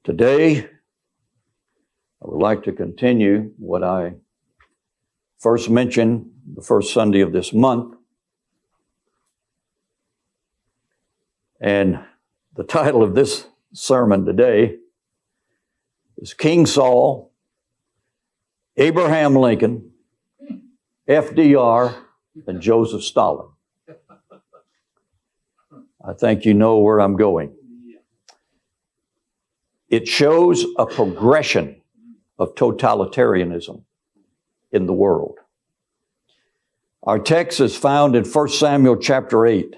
Today, I would like to continue what I first mentioned the first Sunday of this month. And the title of this sermon today is King Saul, Abraham Lincoln, FDR, and Joseph Stalin. I think you know where I'm going. It shows a progression of totalitarianism in the world. Our text is found in 1 Samuel chapter 8.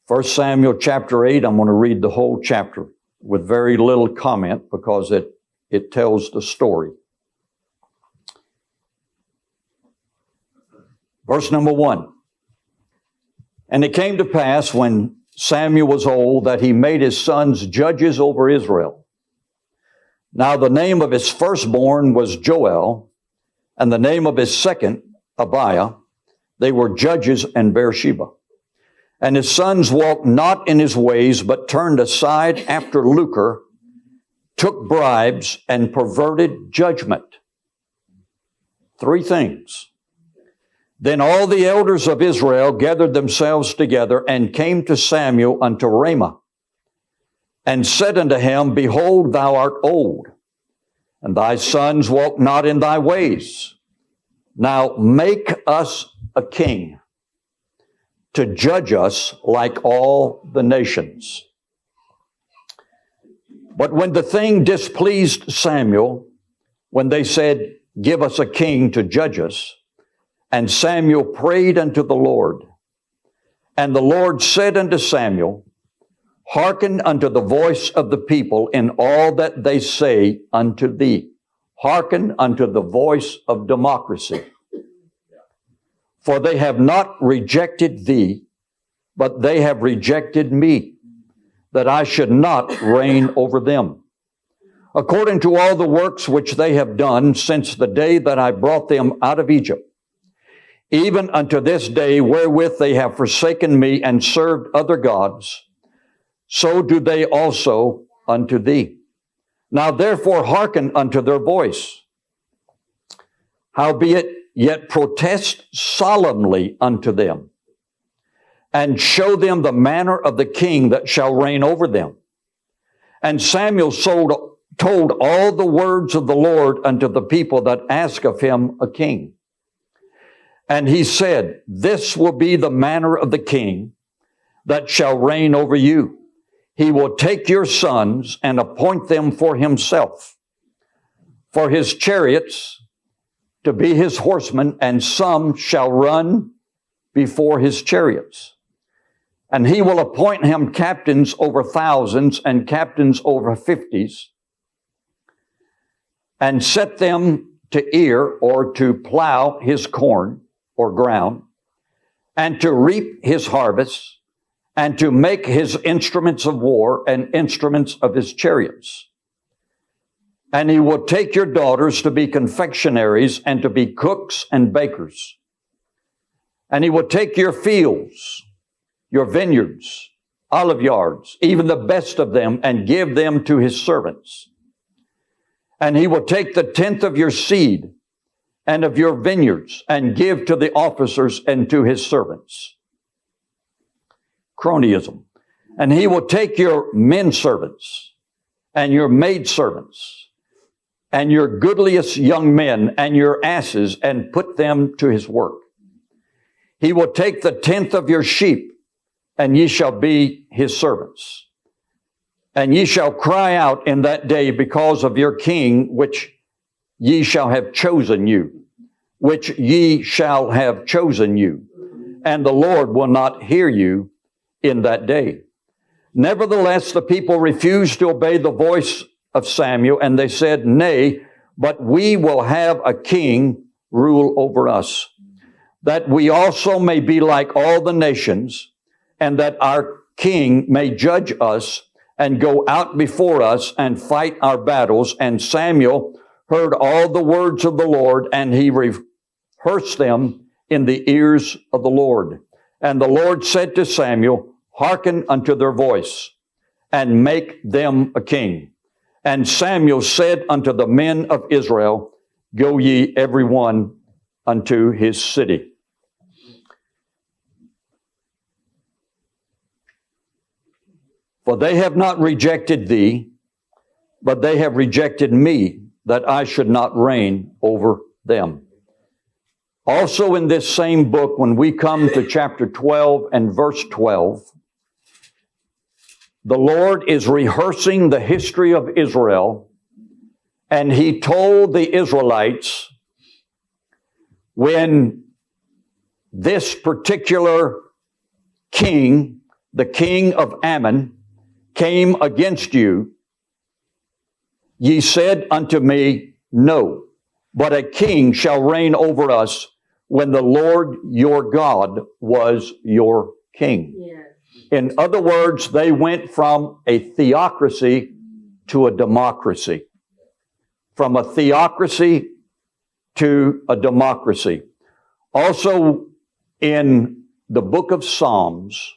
1 Samuel chapter 8, I'm going to read the whole chapter with very little comment because it tells the story. Verse number 1. And it came to pass when Samuel was old that he made his sons judges over Israel. Now the name of his firstborn was Joel, and the name of his second, Abiah. They were judges in Beersheba. And his sons walked not in his ways, but turned aside after lucre, took bribes, and perverted judgment. Three things. Then all the elders of Israel gathered themselves together and came to Samuel unto Ramah, and said unto him, Behold, thou art old, and thy sons walk not in thy ways. Now make us a king to judge us like all the nations. But when the thing displeased Samuel, when they said, Give us a king to judge us, and Samuel prayed unto the Lord. And the Lord said unto Samuel, Hearken unto the voice of the people in all that they say unto thee. Hearken unto the voice of democracy. For they have not rejected thee, but they have rejected me, that I should not reign over them. According to all the works which they have done since the day that I brought them out of Egypt, even unto this day wherewith they have forsaken me and served other gods, so do they also unto thee. Now therefore hearken unto their voice. Howbeit yet protest solemnly unto them, and show them the manner of the king that shall reign over them. And Samuel told all the words of the Lord unto the people that ask of him a king. And he said, This will be the manner of the king that shall reign over you. He will take your sons and appoint them for himself, for his chariots to be his horsemen, and some shall run before his chariots. And he will appoint him captains over thousands and captains over 50s, and set them to ear or to plow his corn or ground, and to reap his harvests, and to make his instruments of war and instruments of his chariots. And he will take your daughters to be confectionaries and to be cooks and bakers. And he will take your fields, your vineyards, olive yards, even the best of them, and give them to his servants. And he will take the tenth of your seed and of your vineyards, and give to the officers and to his servants. Cronyism. And he will take your men servants, and your maid servants, and your goodliest young men, and your asses, and put them to his work. He will take the tenth of your sheep, and ye shall be his servants. And ye shall cry out in that day because of your king, which ye shall have chosen you, which ye shall have chosen you, and the Lord will not hear you in that day. Nevertheless, the people refused to obey the voice of Samuel, and they said, Nay, but we will have a king rule over us, that we also may be like all the nations, and that our king may judge us and go out before us and fight our battles. And Samuel heard all the words of the Lord, and he rehearsed them in the ears of the Lord. And the Lord said to Samuel, Hearken unto their voice, and make them a king. And Samuel said unto the men of Israel, Go ye every one unto his city. For they have not rejected thee, but they have rejected me, that I should not reign over them. Also in this same book, when we come to chapter 12 and verse 12, the Lord is rehearsing the history of Israel, and He told the Israelites when this particular king, the king of Ammon, came against you, ye said unto me, No, but a king shall reign over us when the Lord your God was your king. Yes. In other words, they went from a theocracy to a democracy. From a theocracy to a democracy. Also in the book of Psalms,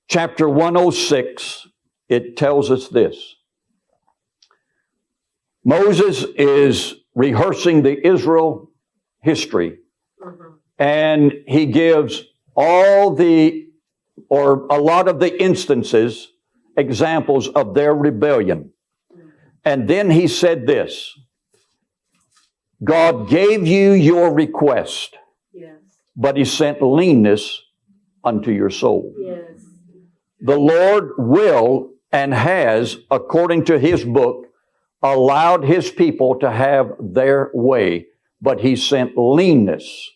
chapter 106, it tells us this. Moses is rehearsing the Israel history, and he gives a lot of the instances, examples of their rebellion. And then he said this, God gave you your request, yes, but He sent leanness unto your soul. Yes. The Lord will and has, according to His book, allowed His people to have their way, but He sent leanness,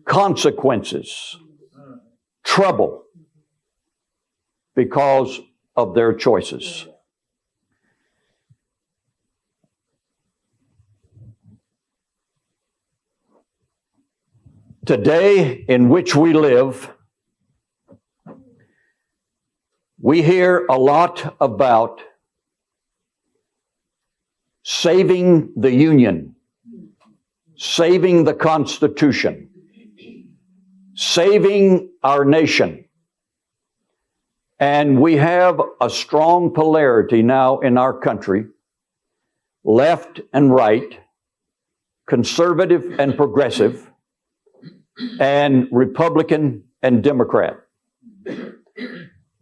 consequences, trouble because of their choices. Today, in which we live, we hear a lot about saving the Union, saving the Constitution, saving our nation. And we have a strong polarity now in our country, left and right, conservative and progressive, and Republican and Democrat.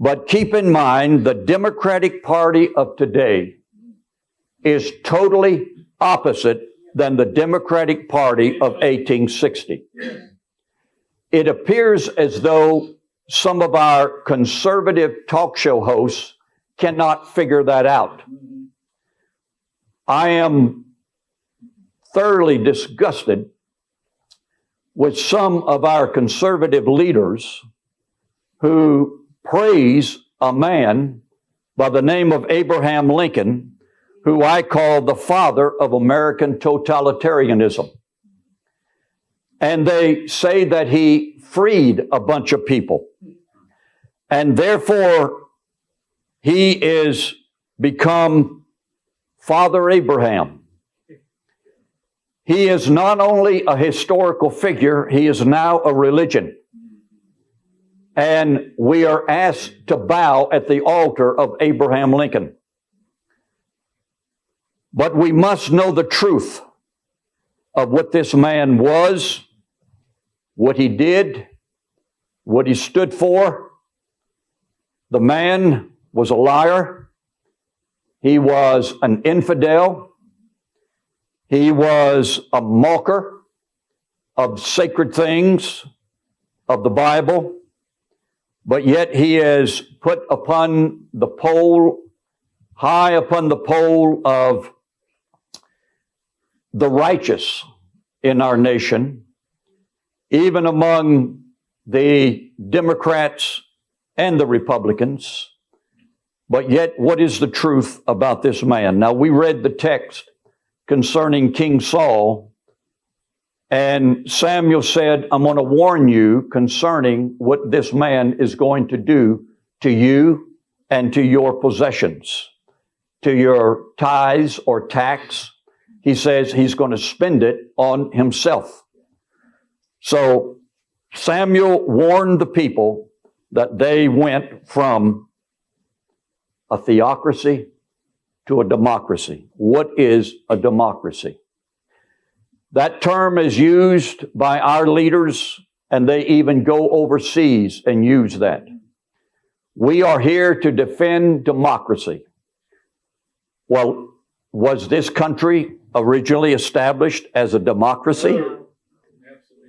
But keep in mind, the Democratic Party of today is totally opposite than the Democratic Party of 1860. It appears as though some of our conservative talk show hosts cannot figure that out. I am thoroughly disgusted with some of our conservative leaders who praise a man by the name of Abraham Lincoln, who I call the father of American totalitarianism. And they say that he freed a bunch of people. And therefore, he is become Father Abraham. He is not only a historical figure, he is now a religion. And we are asked to bow at the altar of Abraham Lincoln. But we must know the truth of what this man was, what he did, what he stood for. The man was a liar. He was an infidel. He was a mocker of sacred things, of the Bible. But yet he is put upon the pole, high upon the pole of the righteous in our nation, even among the Democrats and the Republicans. But yet, what is the truth about this man? Now, we read the text concerning King Saul, and Samuel said, I'm going to warn you concerning what this man is going to do to you and to your possessions, to your tithes or tax. He says he's going to spend it on himself. So Samuel warned the people that they went from a theocracy to a democracy. What is a democracy? That term is used by our leaders, and they even go overseas and use that. We are here to defend democracy. Well, was this country originally established as a democracy?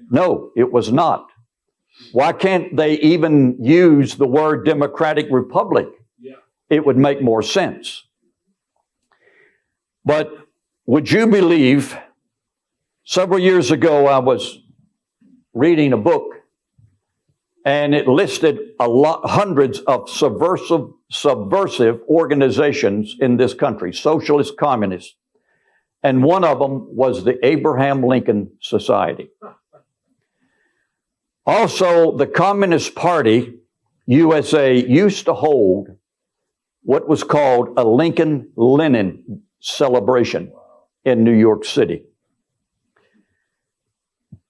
No, it was not. Why can't they even use the word democratic republic? It would make more sense. But would you believe, several years ago I was reading a book, and it listed hundreds of subversive organizations in this country, socialist, communist. And one of them was the Abraham Lincoln Society. Also, the Communist Party, USA, used to hold what was called a Lincoln-Lenin celebration in New York City.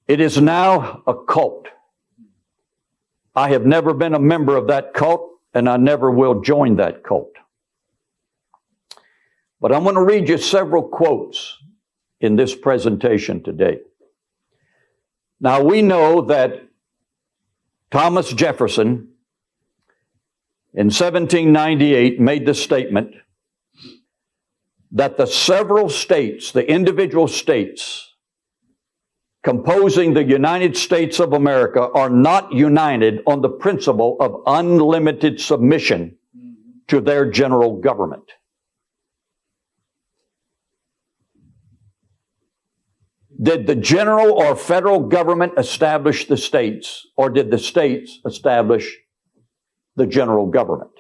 It is now a cult. I have never been a member of that cult, and I never will join that cult. But I'm going to read you several quotes in this presentation today. Now, we know that Thomas Jefferson in 1798 made the statement that the several states, the individual states composing the United States of America, are not united on the principle of unlimited submission to their general government. Did the general or federal government establish the states, or did the states establish the general government?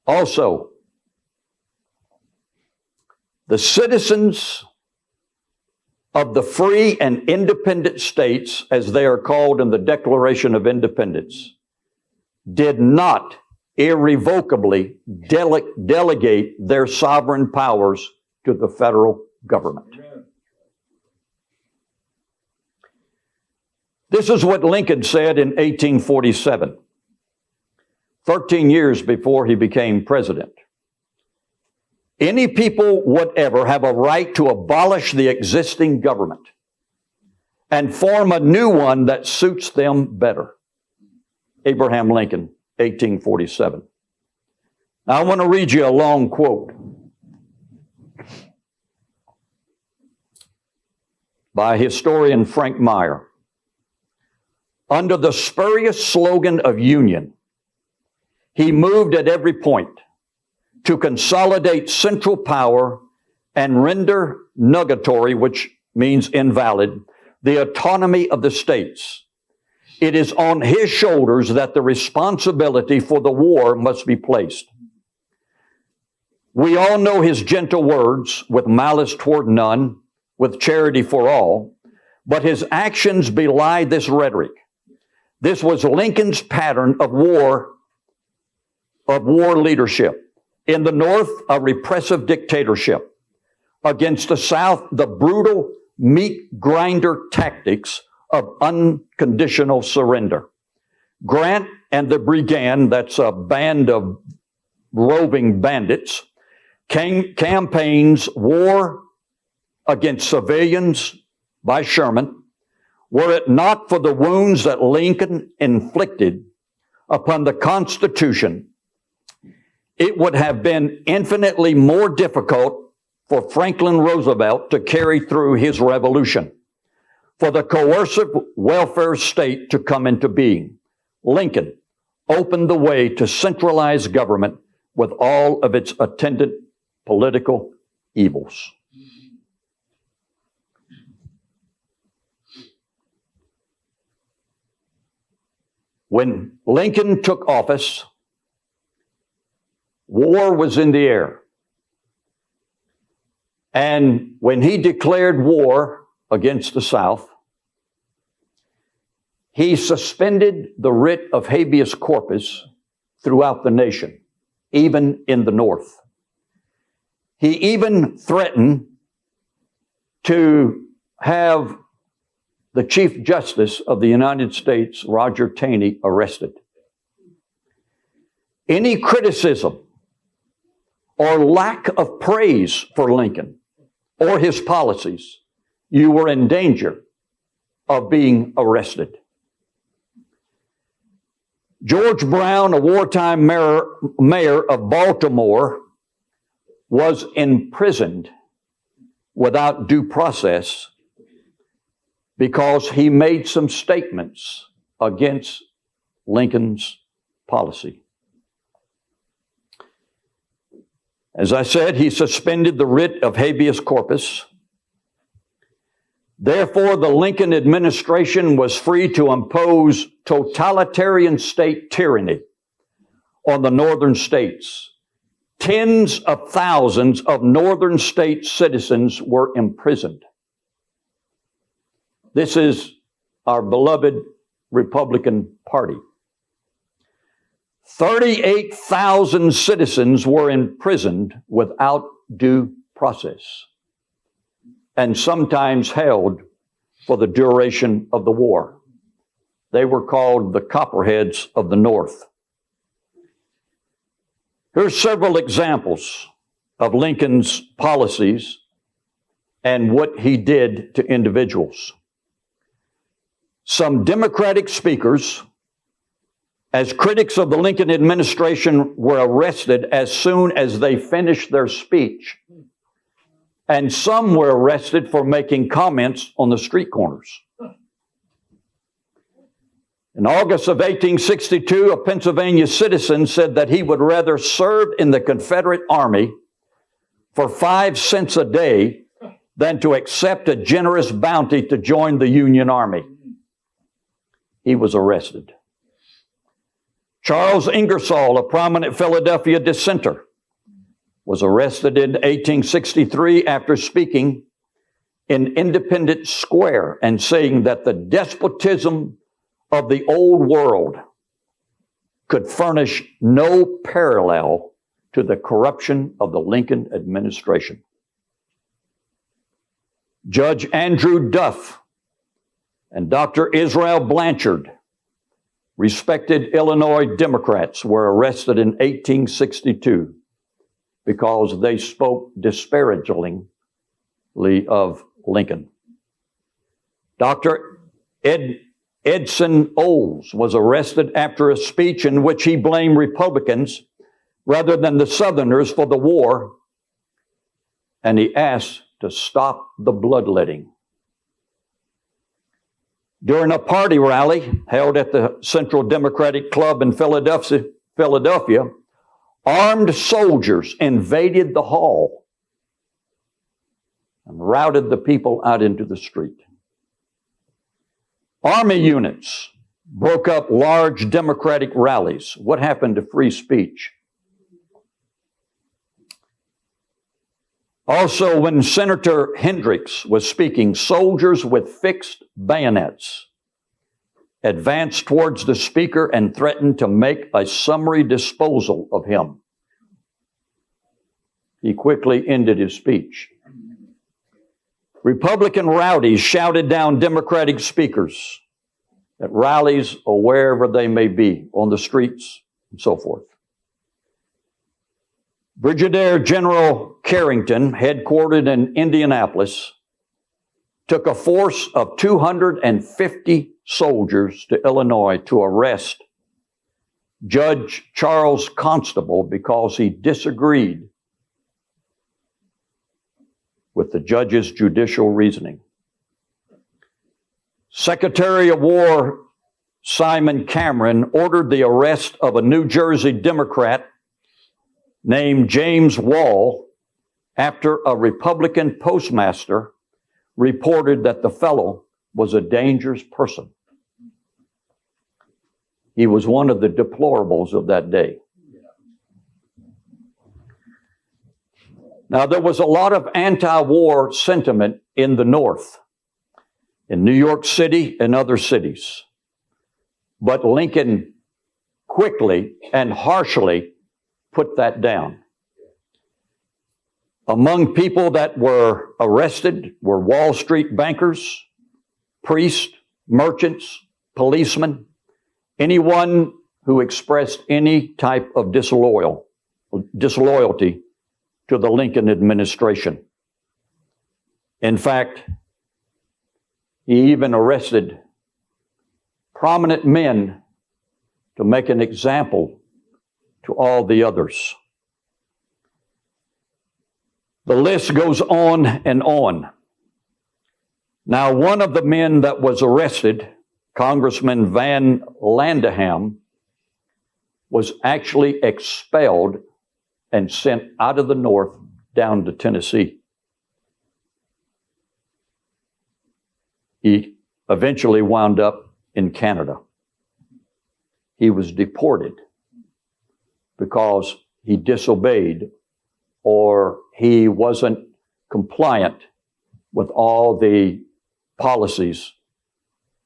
Also, the citizens of the free and independent states, as they are called in the Declaration of Independence, did not irrevocably delegate their sovereign powers to the federal government. Amen. This is what Lincoln said in 1847, 13 years before he became president. Any people whatever have a right to abolish the existing government and form a new one that suits them better. Abraham Lincoln, 1847. Now I want to read you a long quote by historian Frank Meyer. Under the spurious slogan of union, he moved at every point to consolidate central power and render nugatory, which means invalid, the autonomy of the states. It is on his shoulders that the responsibility for the war must be placed. We all know his gentle words, with malice toward none, with charity for all, but his actions belie this rhetoric. This was Lincoln's pattern of war leadership. In the North, a repressive dictatorship. Against the South, the brutal meat grinder tactics of unconditional surrender. Grant and the Brigand, that's a band of roving bandits, campaigns war against civilians by Sherman. Were it not for the wounds that Lincoln inflicted upon the Constitution, it would have been infinitely more difficult for Franklin Roosevelt to carry through his revolution, for the coercive welfare state to come into being. Lincoln opened the way to centralized government with all of its attendant political evils. When Lincoln took office, war was in the air. And when he declared war against the South, he suspended the writ of habeas corpus throughout the nation, even in the North. He even threatened to have the Chief Justice of the United States, Roger Taney, arrested. Any criticism or lack of praise for Lincoln or his policies, you were in danger of being arrested. George Brown, a wartime mayor of Baltimore, was imprisoned without due process because he made some statements against Lincoln's policy. As I said, he suspended the writ of habeas corpus. Therefore, the Lincoln administration was free to impose totalitarian state tyranny on the northern states. Tens of thousands of northern state citizens were imprisoned. This is our beloved Republican Party. 38,000 citizens were imprisoned without due process, and sometimes held for the duration of the war. They were called the Copperheads of the North. Here's several examples of Lincoln's policies and what he did to individuals. Some Democratic speakers, as critics of the Lincoln administration, were arrested as soon as they finished their speech. And some were arrested for making comments on the street corners. In August of 1862, a Pennsylvania citizen said that he would rather serve in the Confederate Army for 5 cents a day than to accept a generous bounty to join the Union Army. He was arrested. Charles Ingersoll, a prominent Philadelphia dissenter, was arrested in 1863 after speaking in Independence Square and saying that the despotism of the old world could furnish no parallel to the corruption of the Lincoln administration. Judge Andrew Duff and Dr. Israel Blanchard, respected Illinois Democrats, were arrested in 1862 because they spoke disparagingly of Lincoln. Dr. Edson Olds was arrested after a speech in which he blamed Republicans rather than the Southerners for the war, and he asked to stop the bloodletting. During a party rally held at the Central Democratic Club in Philadelphia, armed soldiers invaded the hall and routed the people out into the street. Army units broke up large Democratic rallies. What happened to free speech? Also, when Senator Hendricks was speaking, soldiers with fixed bayonets advanced towards the speaker and threatened to make a summary disposal of him. He quickly ended his speech. Republican rowdies shouted down Democratic speakers at rallies or wherever they may be, on the streets and so forth. Brigadier General Carrington, headquartered in Indianapolis, took a force of 250 soldiers to Illinois to arrest Judge Charles Constable because he disagreed with the judge's judicial reasoning. Secretary of War Simon Cameron ordered the arrest of a New Jersey Democrat named James Wall after a Republican postmaster reported that the fellow was a dangerous person. He was one of the deplorables of that day. Now, there was a lot of anti-war sentiment in the North, in New York City and other cities. But Lincoln quickly and harshly put that down. Among people that were arrested were Wall Street bankers, priests, merchants, policemen, anyone who expressed any type of disloyalty to the Lincoln administration. In fact, he even arrested prominent men to make an example to all the others. The list goes on and on. Now, one of the men that was arrested, Congressman Van Landeham, was actually expelled and sent out of the North down to Tennessee. He eventually wound up in Canada. He was deported because he disobeyed or he wasn't compliant with all the policies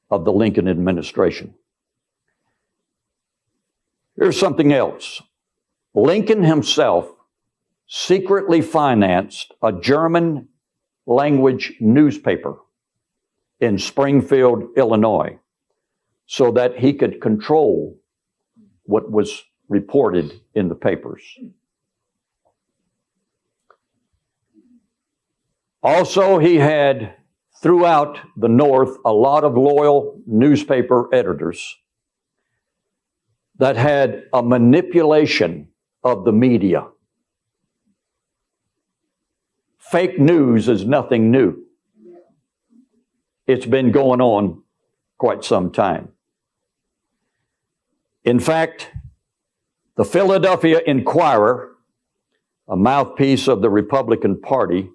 of the Lincoln administration. Here's something else. Lincoln himself secretly financed a German language newspaper in Springfield, Illinois, so that he could control what was reported in the papers. Also, he had throughout the North a lot of loyal newspaper editors that had a manipulation of the media. Fake news is nothing new. It's been going on quite some time. In fact, the Philadelphia Inquirer, a mouthpiece of the Republican Party,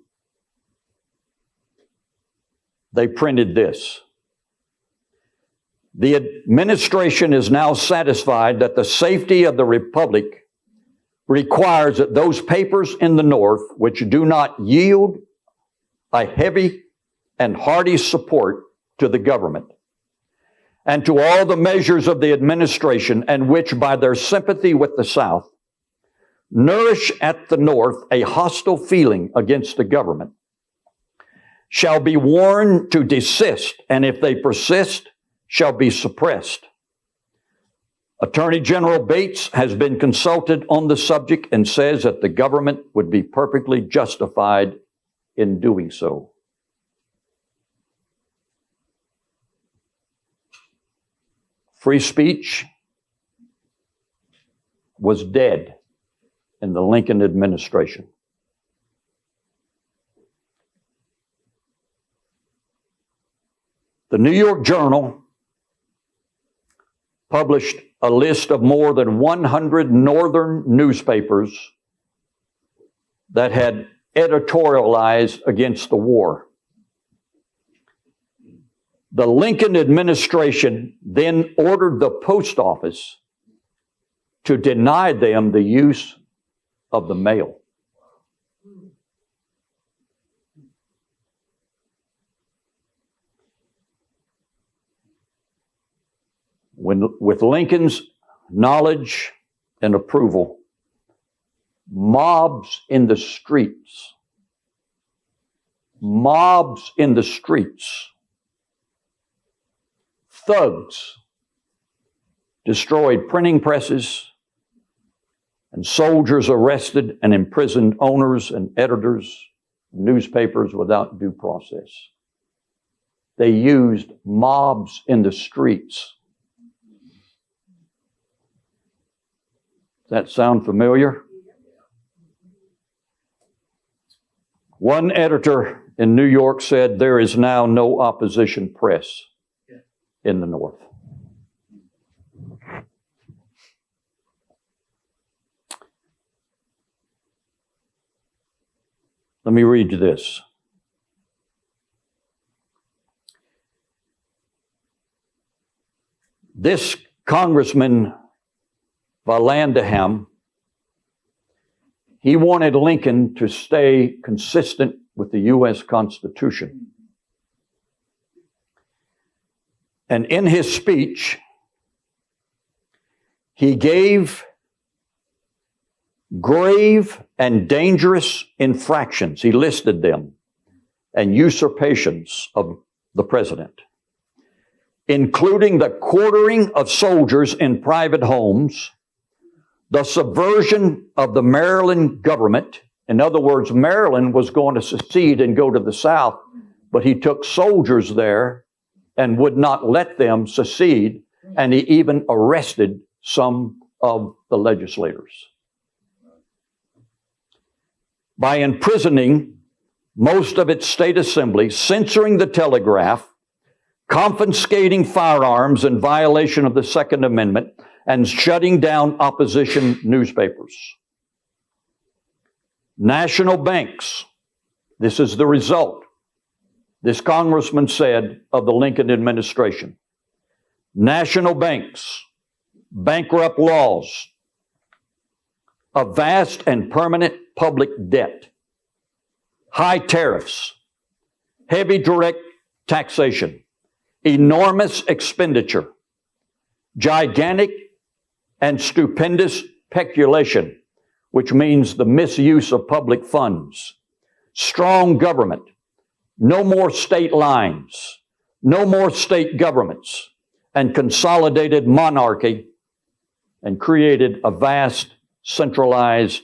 they printed this. The administration is now satisfied that the safety of the Republic requires that those papers in the North which do not yield a heavy and hearty support to the government and to all the measures of the administration, and which by their sympathy with the South nourish at the North a hostile feeling against the government, shall be warned to desist, and if they persist, shall be suppressed. Attorney General Bates has been consulted on the subject and says that the government would be perfectly justified in doing so. Free speech was dead in the Lincoln administration. The New York Journal published a list of more than 100 northern newspapers that had editorialized against the war. The Lincoln administration then ordered the post office to deny them the use of the mail. With Lincoln's knowledge and approval, mobs in the streets thugs destroyed printing presses, and soldiers arrested and imprisoned owners and editors of newspapers without due process. They used mobs in the streets. Does that sound familiar? One editor in New York said, "There is now no opposition press in the North." Let me read you this. This Congressman Vallandigham, he wanted Lincoln to stay consistent with the U.S. Constitution. And in his speech, he gave grave and dangerous infractions, he listed them, and usurpations of the president. including the quartering of soldiers in private homes, the subversion of the Maryland government. In other words, Maryland was going to secede and go to the South, but he took soldiers there and would not let them secede, and he even arrested some of the legislators. By imprisoning most of its state assemblies, censoring the telegraph, confiscating firearms in violation of the Second Amendment, and shutting down opposition newspapers. National banks, this is the result, this congressman said, of the Lincoln administration. National banks, bankrupt laws, a vast and permanent public debt, high tariffs, heavy direct taxation, enormous expenditure, gigantic and stupendous peculation, which means the misuse of public funds, strong government, no more state lines, no more state governments, and consolidated monarchy, and created a vast centralized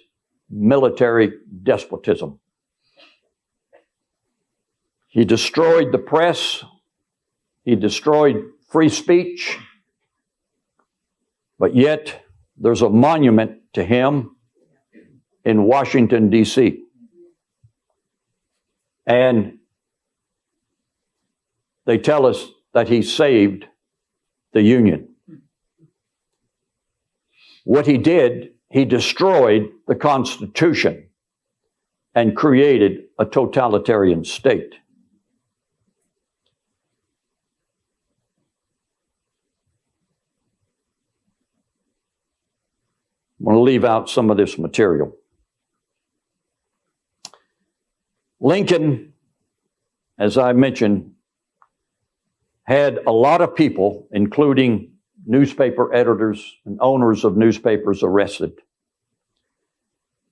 military despotism. He destroyed the press. He destroyed free speech. But yet, there's a monument to him in Washington, D.C. And they tell us that he saved the Union. What he did, he destroyed the Constitution and created a totalitarian state. I'm going to leave out some of this material. Lincoln, as I mentioned, had a lot of people, including newspaper editors and owners of newspapers, arrested.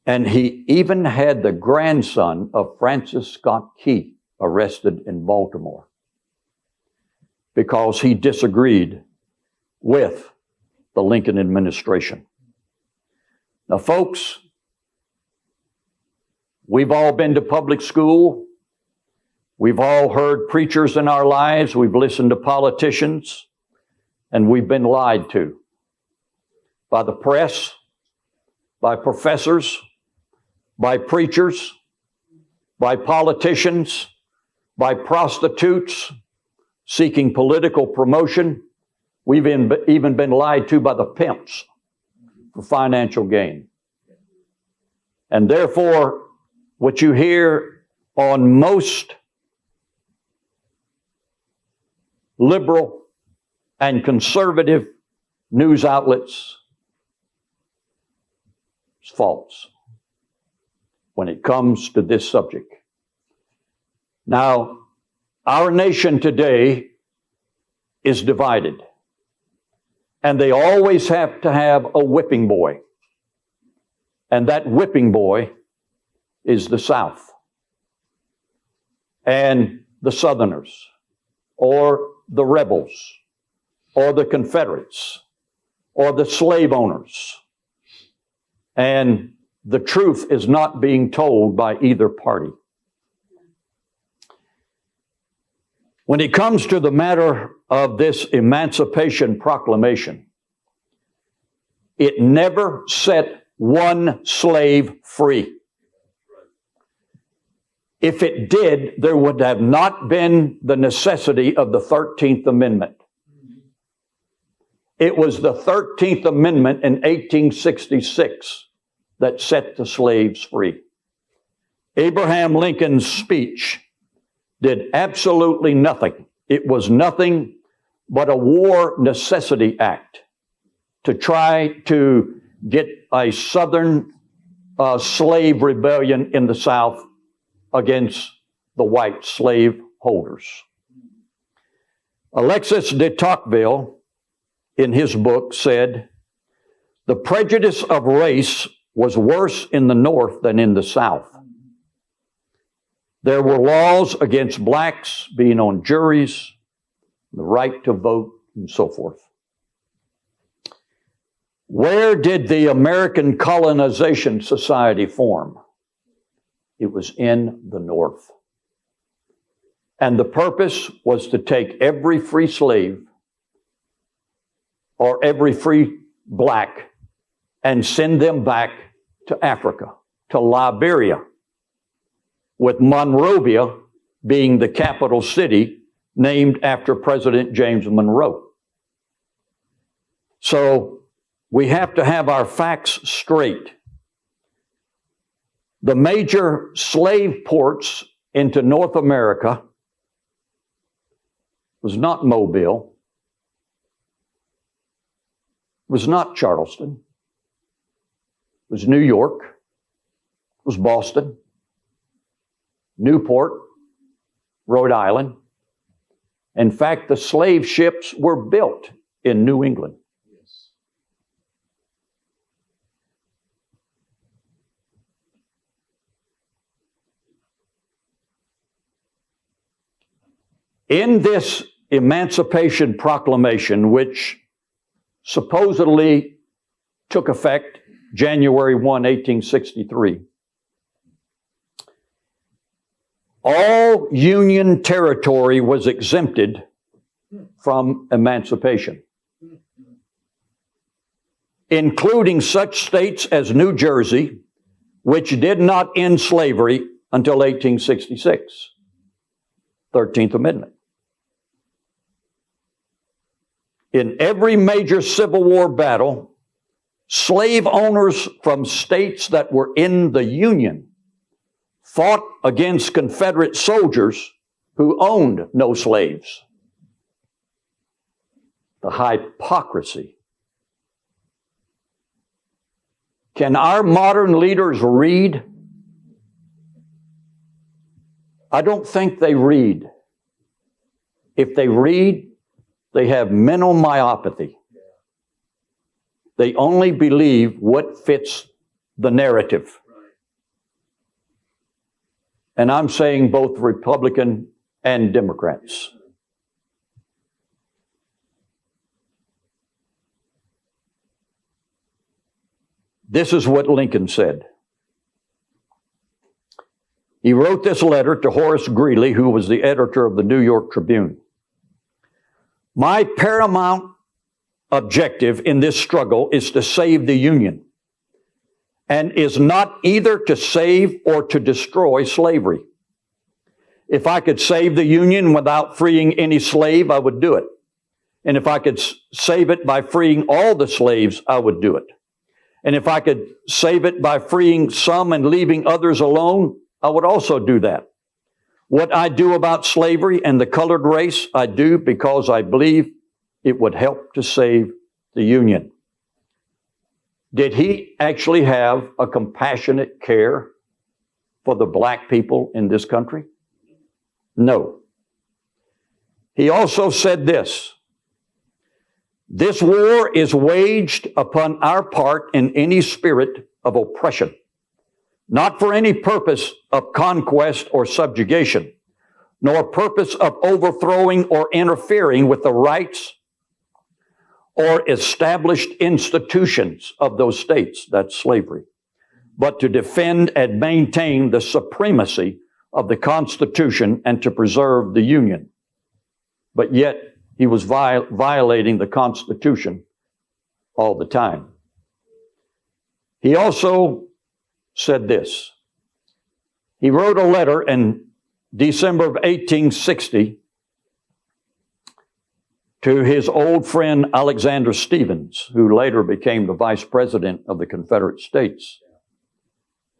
And he even had the grandson of Francis Scott Key arrested in Baltimore because he disagreed with the Lincoln administration. Now, folks, we've all been to public school. We've all heard preachers in our lives. We've listened to politicians. And we've been lied to by the press, by professors, by preachers, by politicians, by prostitutes seeking political promotion. We've even been lied to by the pimps for financial gain. And therefore, what you hear on most liberal and conservative news outlets is false when it comes to this subject. Now, our nation today is divided, and they always have to have a whipping boy. And that whipping boy is the South and the Southerners, or the rebels, or the Confederates, or the slave owners. And the truth is not being told by either party. When it comes to the matter of this Emancipation Proclamation, it never set one slave free. If it did, there would have not been the necessity of the 13th Amendment. It was the 13th Amendment in 1866 that set the slaves free. Abraham Lincoln's speech did absolutely nothing. It was nothing but a war necessity act to try to get a Southern slave rebellion in the South against the white slave holders. Alexis de Tocqueville, in his book, said, "The prejudice of race was worse in the North than in the South. There were laws against blacks being on juries, the right to vote, and so forth. Where did the American Colonization Society form? It was in the North. And the purpose was to take every free slave or every free black and send them back to Africa, to Liberia, with Monrovia being the capital city named after President James Monroe. So we have to have our facts straight. The major slave ports into North America was not Mobile, was not Charleston, was New York, was Boston, Newport, Rhode Island. In fact, the slave ships were built in New England. In this Emancipation Proclamation, which supposedly took effect January 1, 1863, all Union territory was exempted from emancipation, including such states as New Jersey, which did not end slavery until 1866, 13th Amendment. In every major Civil War battle, slave owners from states that were in the Union fought against Confederate soldiers who owned no slaves. The hypocrisy. Can our modern leaders read? I don't think they read. If they read, they have mental myopathy. They only believe what fits the narrative. And I'm saying both Republican and Democrats. This is what Lincoln said. He wrote this letter to Horace Greeley, who was the editor of the New York Tribune. My paramount objective in this struggle is to save the Union, and is not either to save or to destroy slavery. If I could save the Union without freeing any slave, I would do it. And if I could save it by freeing all the slaves, I would do it. And if I could save it by freeing some and leaving others alone, I would also do that. What I do about slavery and the colored race, I do because I believe it would help to save the Union. Did he actually have a compassionate care for the black people in this country? No. He also said this: this war is waged upon our part in any spirit of oppression, not for any purpose of conquest or subjugation, nor purpose of overthrowing or interfering with the rights or established institutions of those states, that's slavery, but to defend and maintain the supremacy of the Constitution and to preserve the Union. But yet, he was violating the Constitution all the time. He also said this. He wrote a letter in December of 1860 to his old friend Alexander Stephens, who later became the vice president of the Confederate States.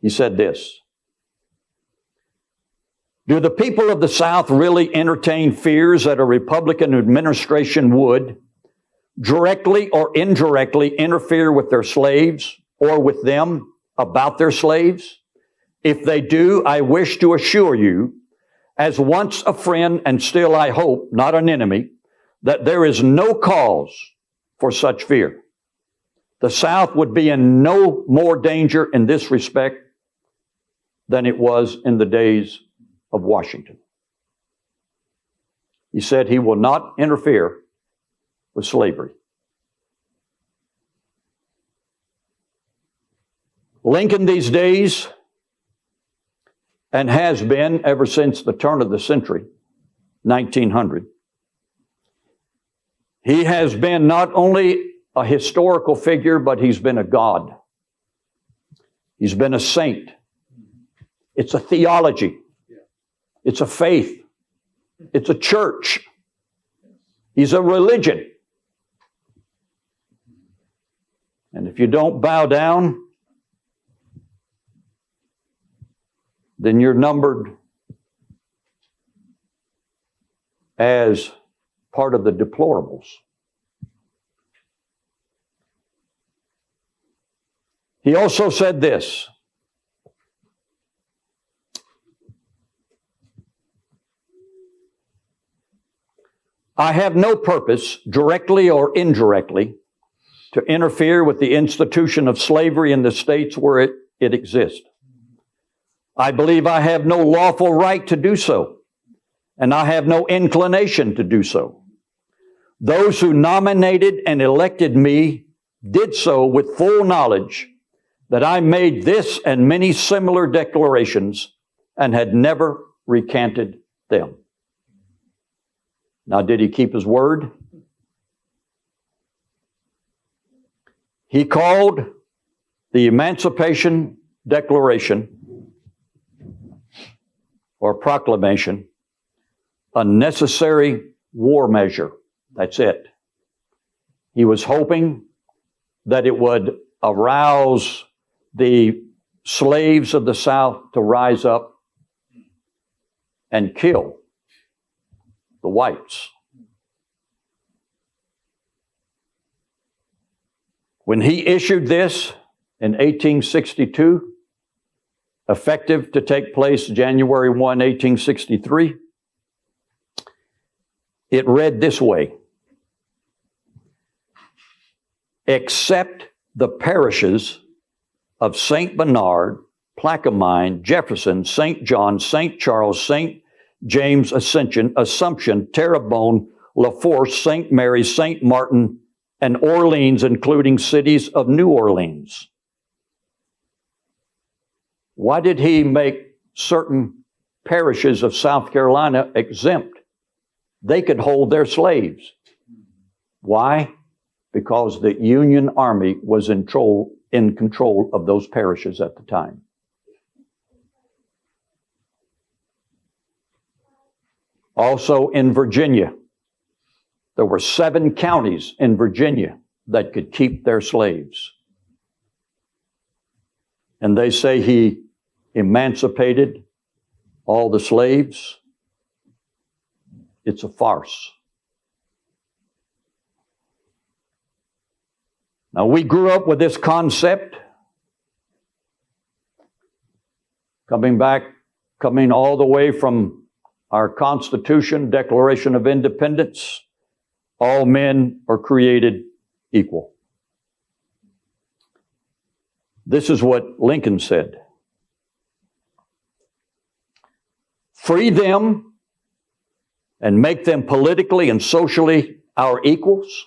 He said this: do the people of the South really entertain fears that a Republican administration would, directly or indirectly, interfere with their slaves or with them about their slaves? If they do, I wish to assure you, as once a friend and still I hope not an enemy, that there is no cause for such fear. The South would be in no more danger in this respect than it was in the days of Washington. He said he will not interfere with slavery. Lincoln these days, and has been ever since the turn of the century, 1900, he has been not only a historical figure, but he's been a god. He's been a saint. It's a theology. It's a faith. It's a church. He's a religion. And if you don't bow down, then you're numbered as part of the deplorables. He also said this: I have no purpose, directly or indirectly, to interfere with the institution of slavery in the states where it exists. I believe I have no lawful right to do so, and I have no inclination to do so. Those who nominated and elected me did so with full knowledge that I made this and many similar declarations and had never recanted them. Now, did he keep his word? He called the Emancipation Declaration or proclamation a necessary war measure. That's it. He was hoping that it would arouse the slaves of the South to rise up and kill the whites. When he issued this in 1862, effective to take place January 1, 1863, it read this way: except the parishes of St. Bernard, Plaquemine, Jefferson, St. John, St. Charles, St. James, Assumption, Terrebonne, La Force, St. Mary, St. Martin, and Orleans, including cities of New Orleans. Why did he make certain parishes of South Carolina exempt? They could hold their slaves. Why? Because the Union Army was in control of those parishes at the time. Also in Virginia, there were 7 counties in Virginia that could keep their slaves. And they say he emancipated all the slaves. It's a farce. Now, we grew up with this concept, coming all the way from our Constitution, Declaration of Independence. All men are created equal. This is what Lincoln said: free them and make them politically and socially our equals.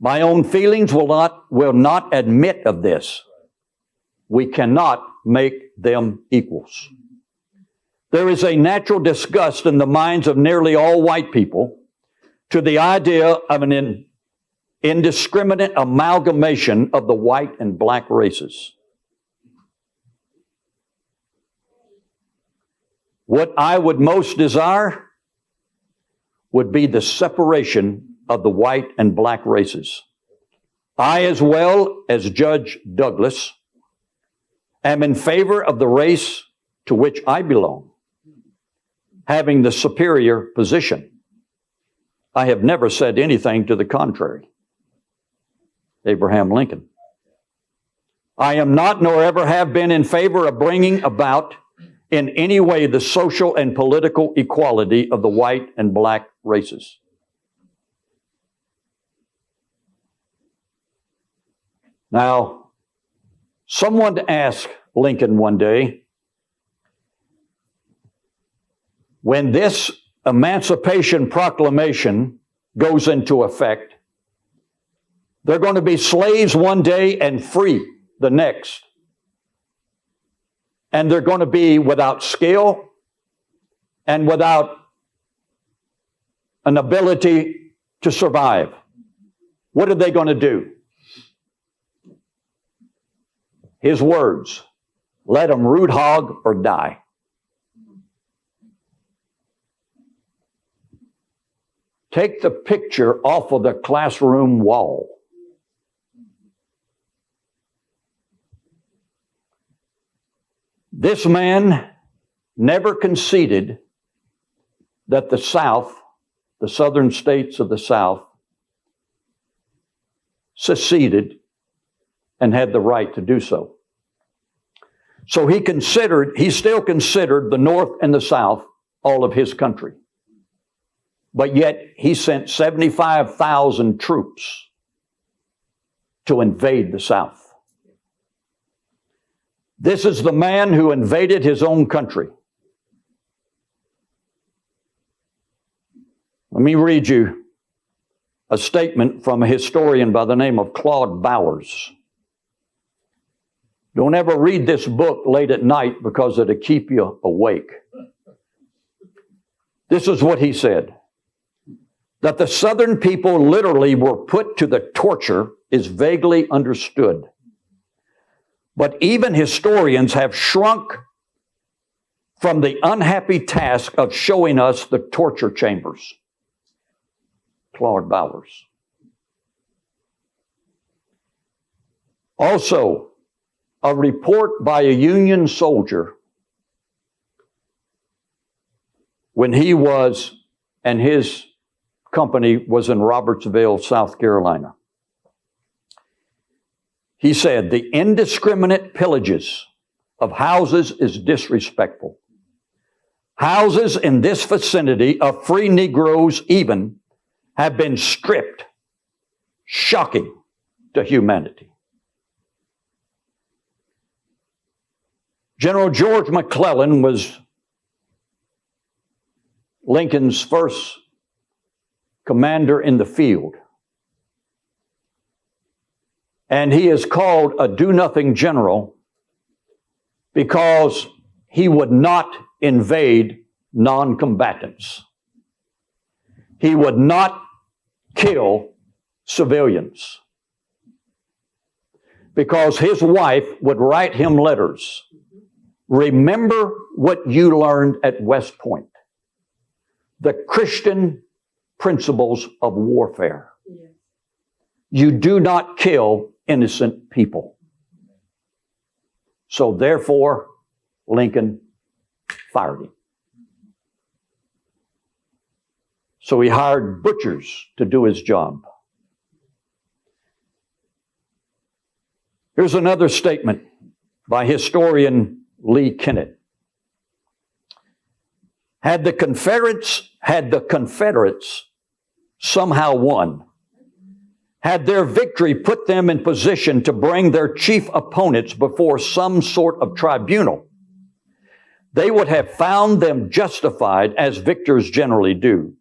My own feelings will not admit of this. We cannot make them equals. There is a natural disgust in the minds of nearly all white people to the idea of an indiscriminate amalgamation of the white and black races. What I would most desire would be the separation of the white and black races. I, as well as Judge Douglas, am in favor of the race to which I belong having the superior position. I have never said anything to the contrary. Abraham Lincoln. I am not, nor ever have been, in favor of bringing about in any way the social and political equality of the white and black races. Now, someone asked Lincoln one day, when this Emancipation Proclamation goes into effect, they're going to be slaves one day and free the next. And they're going to be without skill and without an ability to survive. What are they going to do? His words, let them root hog or die. Take the picture off of the classroom wall. This man never conceded that the South, the southern states of the South, seceded and had the right to do so. So he still considered the North and the South all of his country. But yet he sent 75,000 troops to invade the South. This is the man who invaded his own country. Let me read you a statement from a historian by the name of Claude Bowers. Don't ever read this book late at night because it'll keep you awake. This is what he said. That the Southern people literally were put to the torture is vaguely understood. But even historians have shrunk from the unhappy task of showing us the torture chambers. Claude Bowers. Also, a report by a Union soldier when he was, and his company was in Robertsville, South Carolina. He said, the indiscriminate pillages of houses is disrespectful. Houses in this vicinity of free Negroes even have been stripped. Shocking to humanity. General George McClellan was Lincoln's first commander in the field. And he is called a do-nothing general because he would not invade non-combatants. He would not kill civilians because his wife would write him letters. Remember what you learned at West Point. The Christian principles of warfare. You do not kill innocent people. So therefore, Lincoln fired him. So he hired butchers to do his job. Here's another statement by historian Lee Kennett. Had the Confederates somehow won, had their victory put them in position to bring their chief opponents before some sort of tribunal, they would have found them justified, as victors generally do,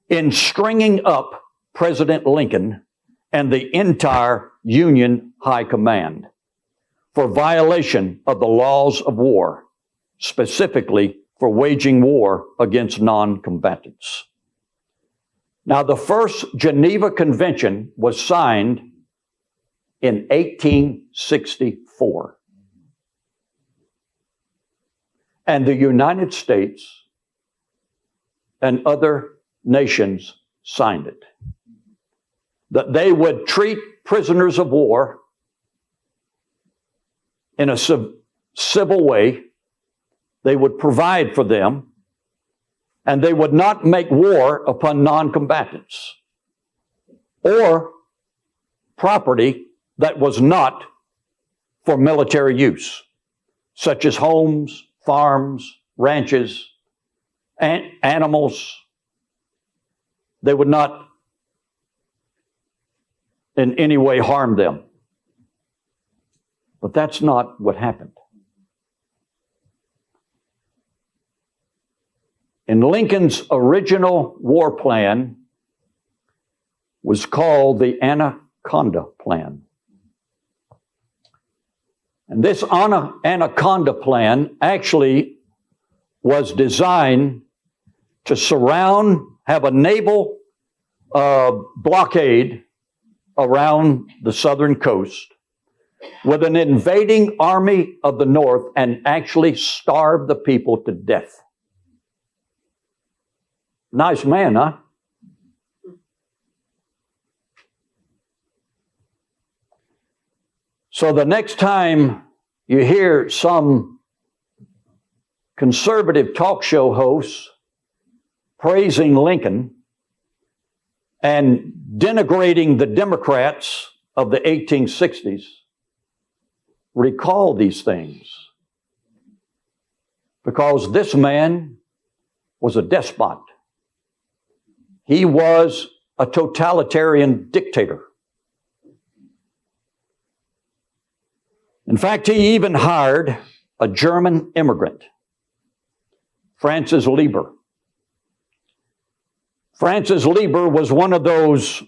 in stringing up President Lincoln and the entire Union High Command for violation of the laws of war, specifically for waging war against non-combatants. Now, the first Geneva Convention was signed in 1864. And the United States and other nations signed it. That they would treat prisoners of war in a civil way. They would provide for them. And they would not make war upon non-combatants or property that was not for military use, such as homes, farms, ranches, and animals. They would not in any way harm them. But that's not what happened. in Lincoln's original war plan was called the Anaconda Plan. And this Anaconda Plan actually was designed to have a naval blockade around the southern coast with an invading army of the North and actually starve the people to death. Nice man, huh? So the next time you hear some conservative talk show hosts praising Lincoln and denigrating the Democrats of the 1860s, recall these things. Because this man was a despot. He was a totalitarian dictator. In fact, he even hired a German immigrant, Francis Lieber. Francis Lieber was one of those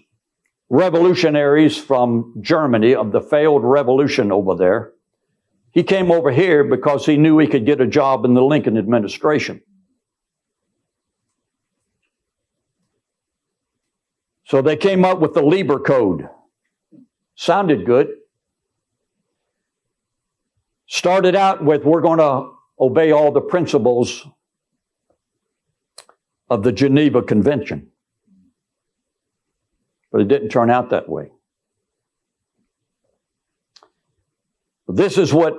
revolutionaries from Germany of the failed revolution over there. He came over here because he knew he could get a job in the Lincoln administration. So they came up with the Lieber Code. Sounded good. Started out with, we're going to obey all the principles of the Geneva Convention. But it didn't turn out that way. This is what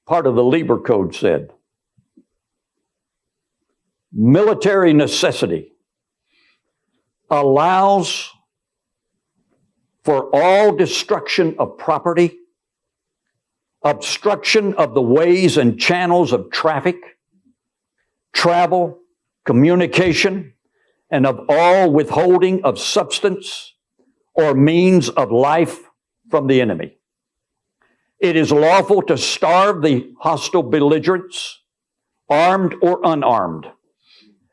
part of the Lieber Code said. Military necessity allows for all destruction of property, obstruction of the ways and channels of traffic, travel, communication, and of all withholding of substance or means of life from the enemy. It is lawful to starve the hostile belligerents, armed or unarmed,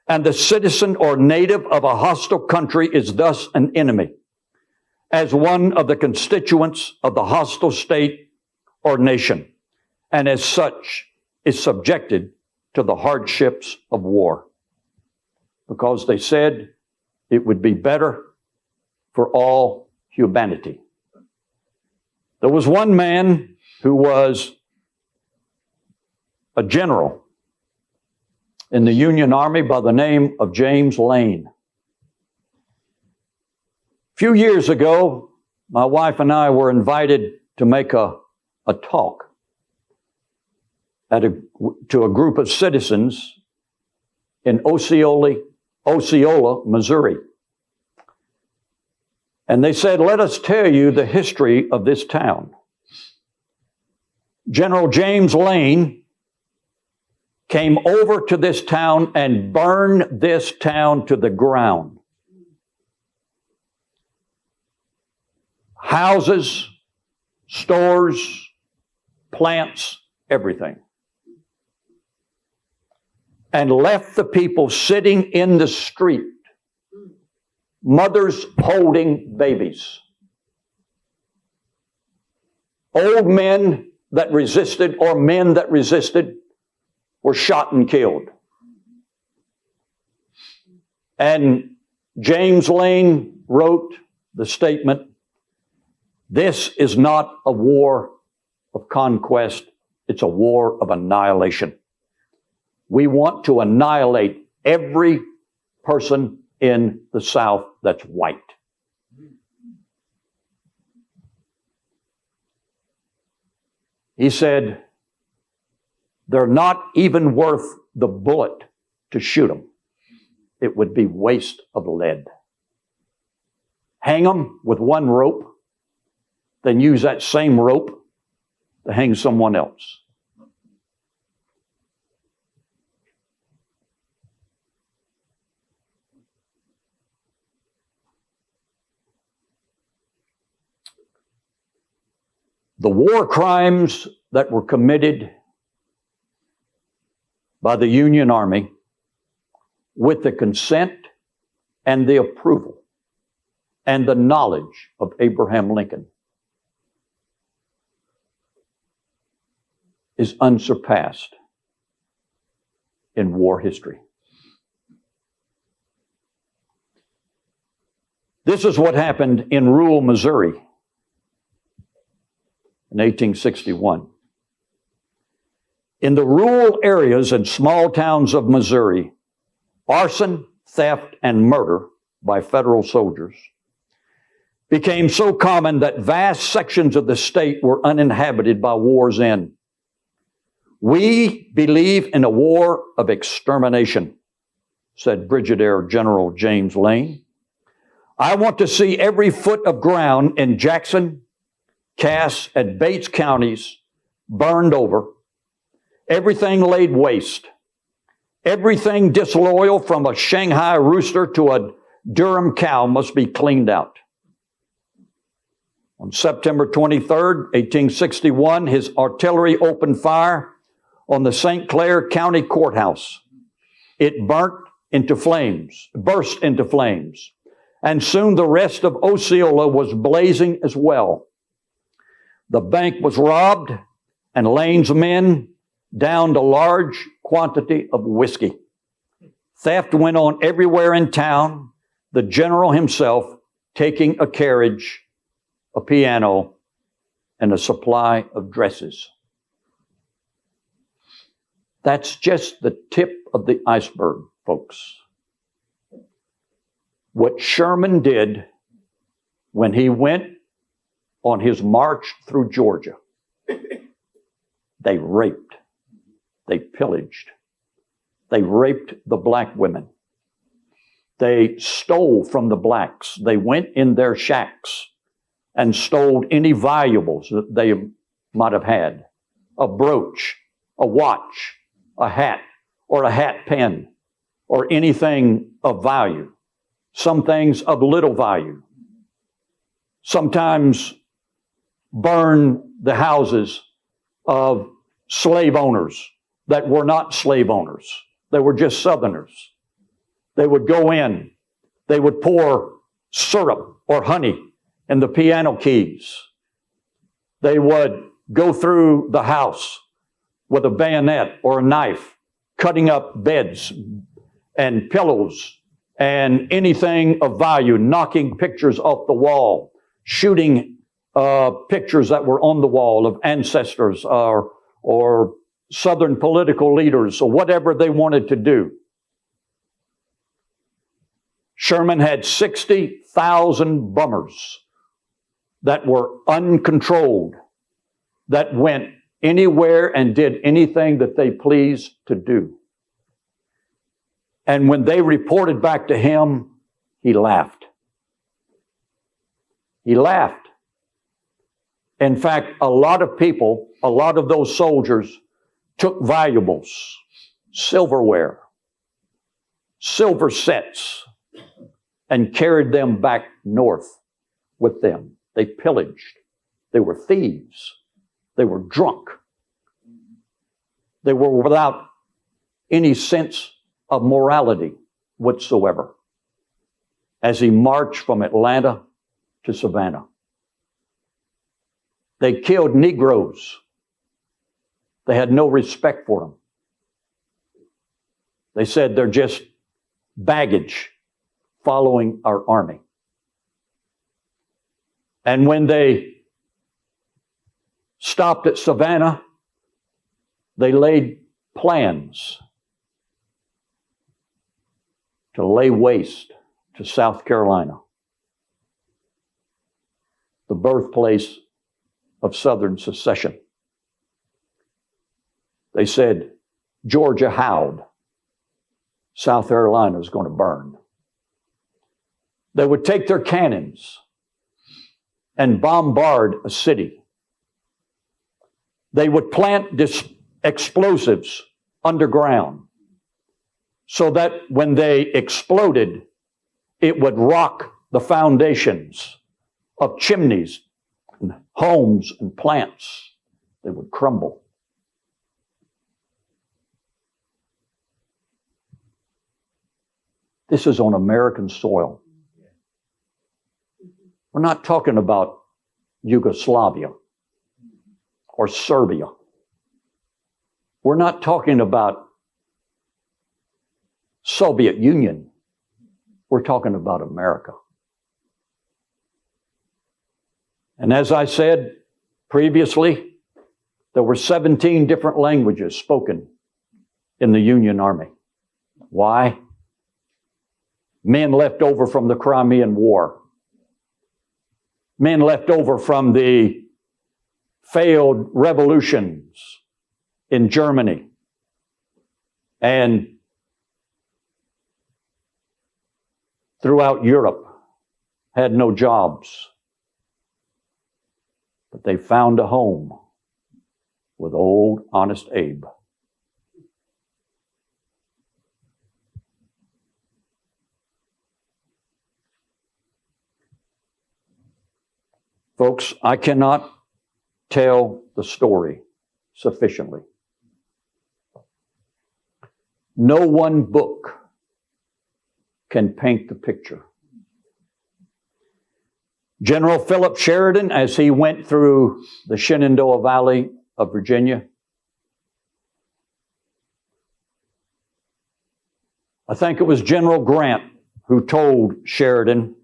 and the citizen or native of a hostile country is thus an enemy, as one of the constituents of the hostile state or nation, and as such is subjected to the hardships of war. Because they said it would be better for all humanity. There was one man who was a general in the Union Army by the name of James Lane. A few years ago, my wife and I were invited to make a talk to a group of citizens in Osceola, Missouri. And they said, let us tell you the history of this town. General James Lane came over to this town and burned this town to the ground. Houses, stores, plants, everything. And left the people sitting in the street, mothers holding babies. Old men that resisted or men that resisted were shot and killed. And James Lane wrote the statement, this is not a war of conquest, it's a war of annihilation. We want to annihilate every person in the South that's white. He said, they're not even worth the bullet to shoot them. It would be waste of lead. Hang them with one rope, then use that same rope to hang someone else. The war crimes that were committed by the Union Army with the consent and the approval and the knowledge of Abraham Lincoln is unsurpassed in war history. This is what happened in rural Missouri in 1861. In the rural areas and small towns of Missouri, arson, theft, and murder by federal soldiers became so common that vast sections of the state were uninhabited by war's end. We believe in a war of extermination, said Brigadier General James Lane. I want to see every foot of ground in Jackson, Cass, and Bates counties burned over, everything laid waste, everything disloyal from a Shanghai rooster to a Durham cow must be cleaned out. On September 23rd, 1861, his artillery opened fire on the St. Clair County Courthouse. It burst into flames, and soon the rest of Osceola was blazing as well. The bank was robbed, and Lane's men downed a large quantity of whiskey. Theft went on everywhere in town, the general himself taking a carriage, a piano, and a supply of dresses. That's just the tip of the iceberg, folks. What Sherman did when he went on his march through Georgia, they raped, they pillaged, they raped the black women. They stole from the blacks. They went in their shacks and stole any valuables that they might have had. A brooch, a watch, a hat, or a hat pin, or anything of value. Some things of little value. Sometimes burn the houses of slave owners that were not slave owners. They were just Southerners. They would go in, they would pour syrup or honey in the piano keys. They would go through the house with a bayonet or a knife, cutting up beds and pillows and anything of value, knocking pictures off the wall, shooting pictures that were on the wall of ancestors or Southern political leaders or whatever they wanted to do. Sherman had 60,000 bummers that were uncontrolled, that went anywhere and did anything that they pleased to do. And when they reported back to him, he laughed. He laughed. In fact, a lot of people, a lot of those soldiers took valuables, silverware, silver sets, and carried them back north with them. They pillaged. They were thieves. They were drunk. They were without any sense of morality whatsoever as he marched from Atlanta to Savannah. They killed Negroes. They had no respect for them. They said they're just baggage following our army. And when they stopped at Savannah, they laid plans to lay waste to South Carolina, the birthplace of Southern secession. They said, Georgia howled. South Carolina is going to burn. They would take their cannons and bombard a city. They would plant explosives underground so that when they exploded, it would rock the foundations of chimneys and homes and plants. They would crumble. This is on American soil. We're not talking about Yugoslavia or Serbia. We're not talking about Soviet Union. We're talking about America. And as I said previously, there were 17 different languages spoken in the Union Army. Why? Men left over from the Crimean War. Men left over from the failed revolutions in Germany and throughout Europe had no jobs. But they found a home with old Honest Abe. Folks, I cannot tell the story sufficiently. No one book can paint the picture. General Philip Sheridan, as he went through the Shenandoah Valley of Virginia, I think it was General Grant who told Sheridan,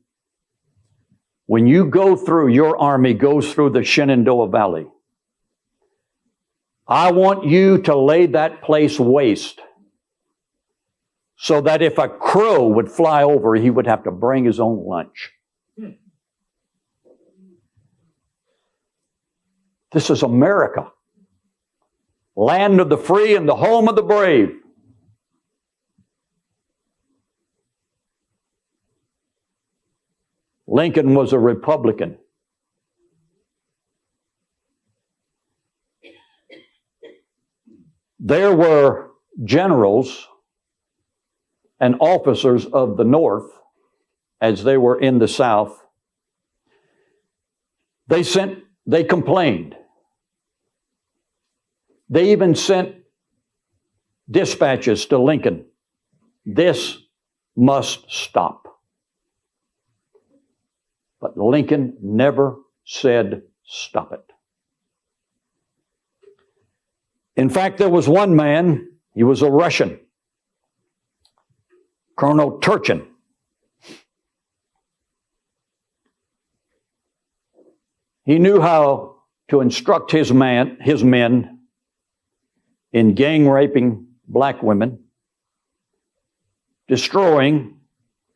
when you go through, your army goes through the Shenandoah Valley, I want you to lay that place waste so that if a crow would fly over, he would have to bring his own lunch. This is America, land of the free and the home of the brave. Lincoln was a Republican. There were generals and officers of the North, as they were in the South. They complained. They even sent dispatches to Lincoln. This must stop. But Lincoln never said stop it. In fact, there was one man, he was a Russian, Colonel Turchin. He knew how to instruct his men in gang raping black women, destroying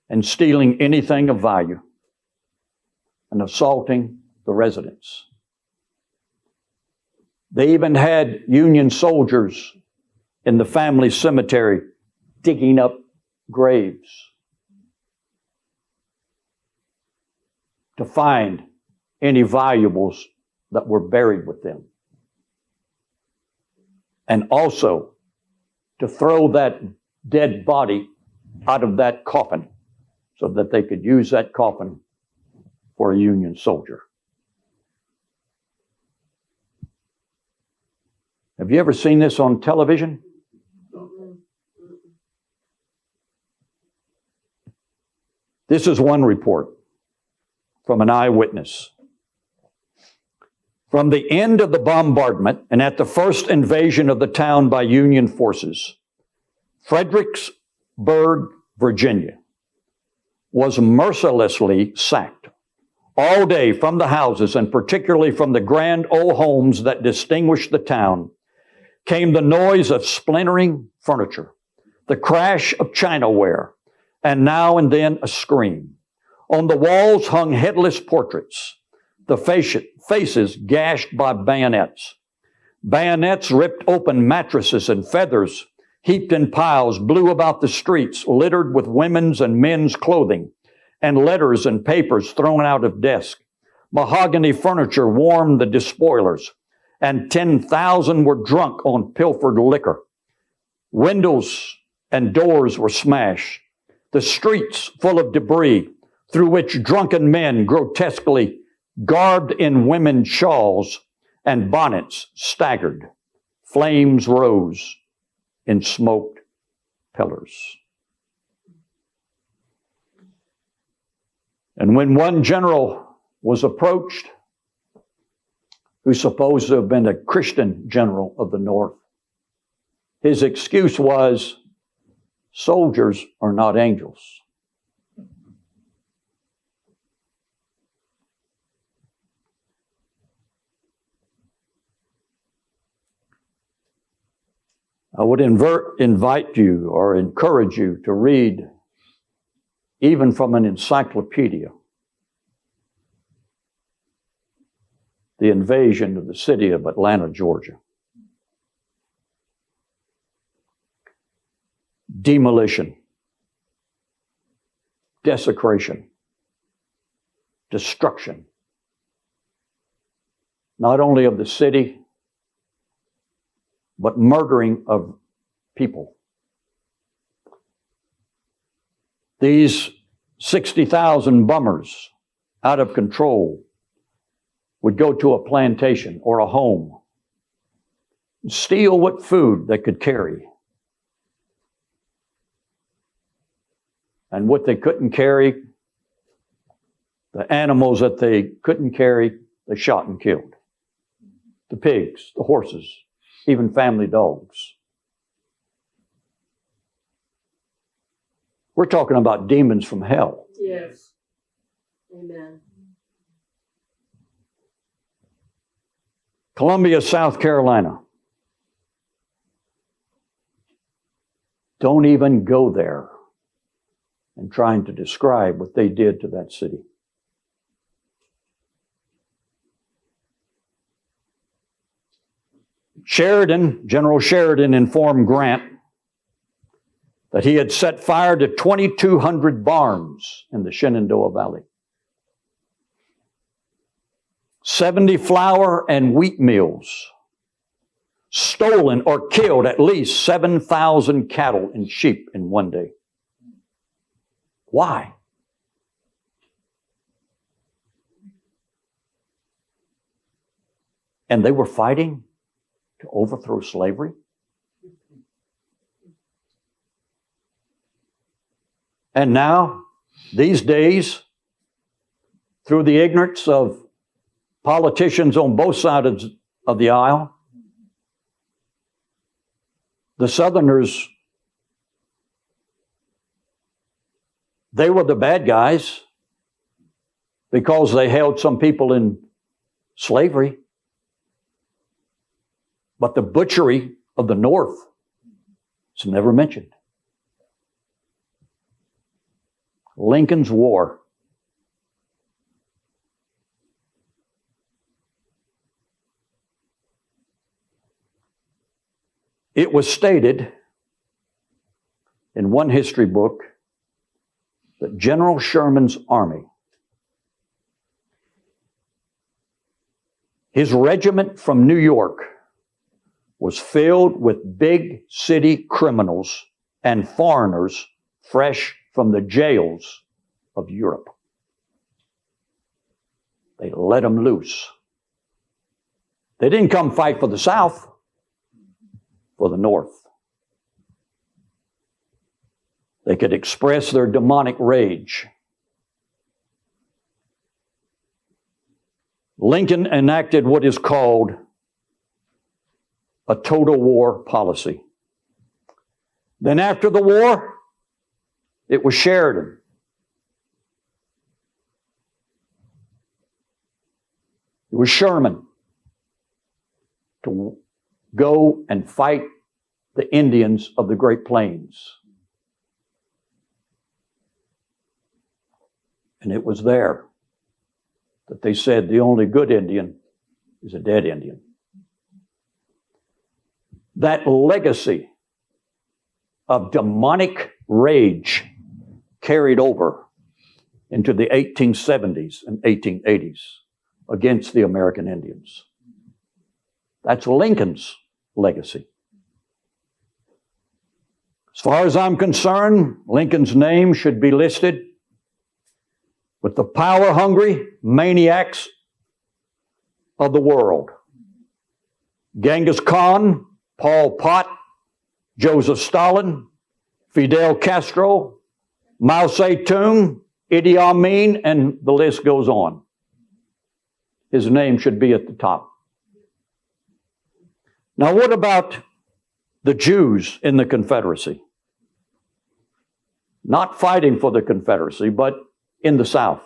and stealing anything of value, and assaulting the residents. They even had Union soldiers in the family cemetery digging up graves to find any valuables that were buried with them. And also to throw that dead body out of that coffin so that they could use that coffin for a Union soldier. Have you ever seen this on television? This is one report from an eyewitness. From the end of the bombardment and at the first invasion of the town by Union forces, Fredericksburg, Virginia, was mercilessly sacked. All day from the houses, and particularly from the grand old homes that distinguished the town, came the noise of splintering furniture, the crash of chinaware, and now and then a scream. On the walls hung headless portraits, the faces gashed by bayonets. Bayonets ripped open mattresses, and feathers heaped in piles blew about the streets, littered with women's and men's clothing, and letters and papers thrown out of desks. Mahogany furniture warmed the despoilers, and 10,000 were drunk on pilfered liquor. Windows and doors were smashed. The streets full of debris through which drunken men, grotesquely garbed in women's shawls and bonnets, staggered. Flames rose in smoked pillars. And when one general was approached, who's supposed to have been a Christian general of the North, his excuse was, soldiers are not angels. I would invite you or encourage you to read, even from an encyclopedia, the invasion of the city of Atlanta, Georgia. Demolition, desecration, destruction, not only of the city, but murdering of people. These 60,000 bummers, out of control, would go to a plantation or a home, steal what food they could carry. And what they couldn't carry, the animals that they couldn't carry, they shot and killed. The pigs, the horses, even family dogs. We're talking about demons from hell. Yes. Amen. Columbia, South Carolina. Don't even go there and trying to describe what they did to that city. General Sheridan informed Grant that he had set fire to 2,200 barns in the Shenandoah Valley. 70 flour and wheat mills. Stolen or killed at least 7,000 cattle and sheep in one day. Why? And they were fighting to overthrow slavery? And now, these days, through the ignorance of politicians on both sides of the aisle, the Southerners, they were the bad guys because they held some people in slavery. But the butchery of the North is never mentioned. Lincoln's War. It was stated in one history book that General Sherman's army, his regiment from New York, was filled with big city criminals and foreigners fresh from the jails of Europe. They let them loose. They didn't come fight for the South, for the North. They could express their demonic rage. Lincoln enacted what is called a total war policy. Then after the war, it was Sheridan. It was Sherman to go and fight the Indians of the Great Plains. And it was there that they said the only good Indian is a dead Indian. That legacy of demonic rage carried over into the 1870s and 1880s against the American Indians. That's Lincoln's legacy. As far as I'm concerned, Lincoln's name should be listed with the power-hungry maniacs of the world. Genghis Khan, Pol Pot, Joseph Stalin, Fidel Castro, Mao Zedong, Idi Amin, and the list goes on. His name should be at the top. Now, what about the Jews in the Confederacy? Not fighting for the Confederacy, but in the South.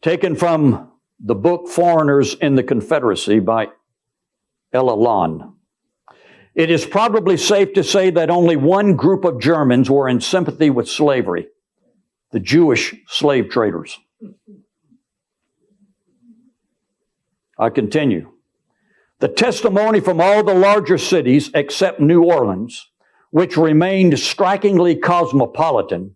Taken from the book Foreigners in the Confederacy by Ella Lon. It is probably safe to say that only one group of Germans were in sympathy with slavery, the Jewish slave traders. I continue. The testimony from all the larger cities except New Orleans, which remained strikingly cosmopolitan,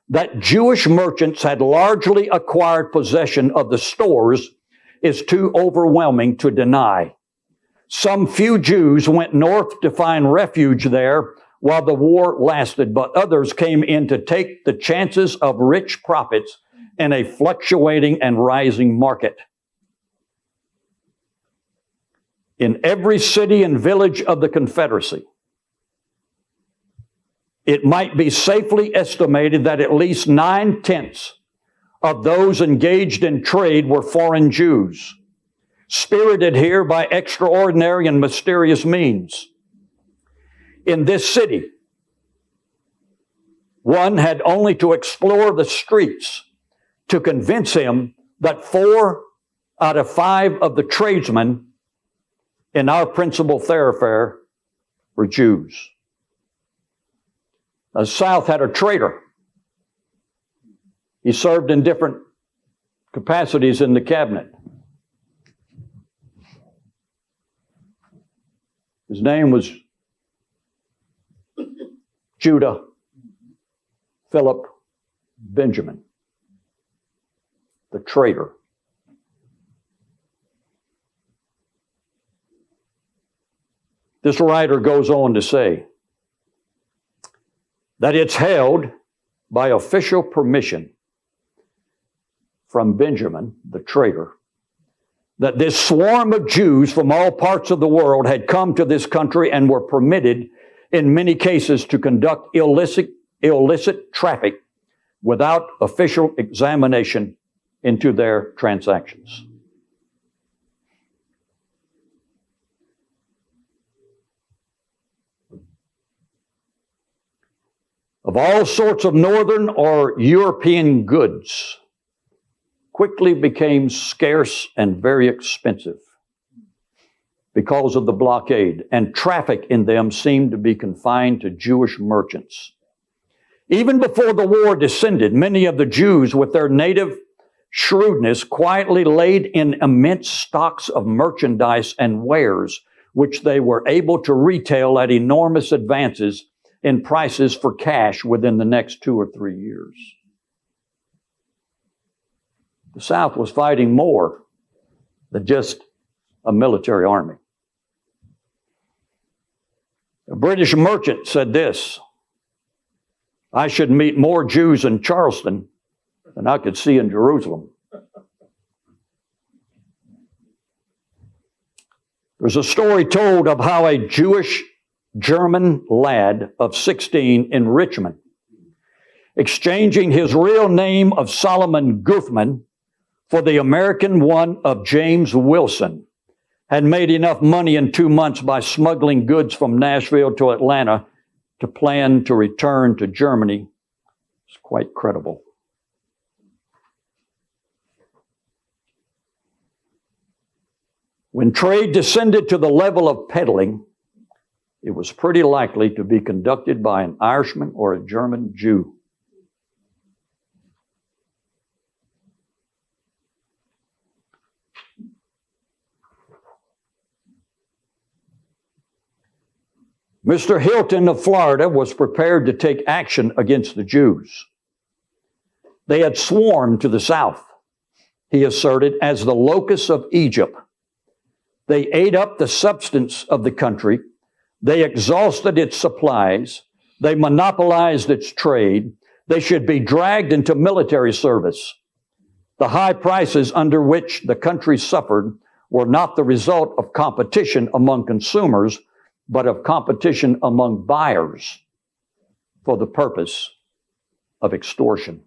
that Jewish merchants had largely acquired possession of the stores is too overwhelming to deny. Some few Jews went north to find refuge there while the war lasted, but others came in to take the chances of rich profits in a fluctuating and rising market. In every city and village of the Confederacy, it might be safely estimated that at least 9/10 of those engaged in trade were foreign Jews, spirited here by extraordinary and mysterious means. In this city, one had only to explore the streets to convince him that 4 out of 5 of the tradesmen in our principal thoroughfare were Jews. The South had a trader. He served in different capacities in the cabinet. His name was Judah Philip Benjamin, the trader. This writer goes on to say that it's held by official permission from Benjamin, the trader, that this swarm of Jews from all parts of the world had come to this country and were permitted in many cases to conduct illicit traffic without official examination into their transactions. Of all sorts of northern or European goods, quickly became scarce and very expensive because of the blockade, and traffic in them seemed to be confined to Jewish merchants. Even before the war descended, many of the Jews, with their native shrewdness, quietly laid in immense stocks of merchandise and wares, which they were able to retail at enormous advances in prices for cash within the next 2 or 3 years. The South was fighting more than just a military army. A British merchant said this: "I should meet more Jews in Charleston than I could see in Jerusalem." There's a story told of how a Jewish German lad of 16 in Richmond, exchanging his real name of Solomon Guthman for the American one of James Wilson, had made enough money in 2 months by smuggling goods from Nashville to Atlanta to plan to return to Germany. It's quite credible. When trade descended to the level of peddling, it was pretty likely to be conducted by an Irishman or a German Jew. Mr. Hilton of Florida was prepared to take action against the Jews. They had swarmed to the south, he asserted, as the locusts of Egypt. They ate up the substance of the country. They exhausted its supplies. They monopolized its trade. They should be dragged into military service. The high prices under which the country suffered were not the result of competition among consumers, but of competition among buyers for the purpose of extortion.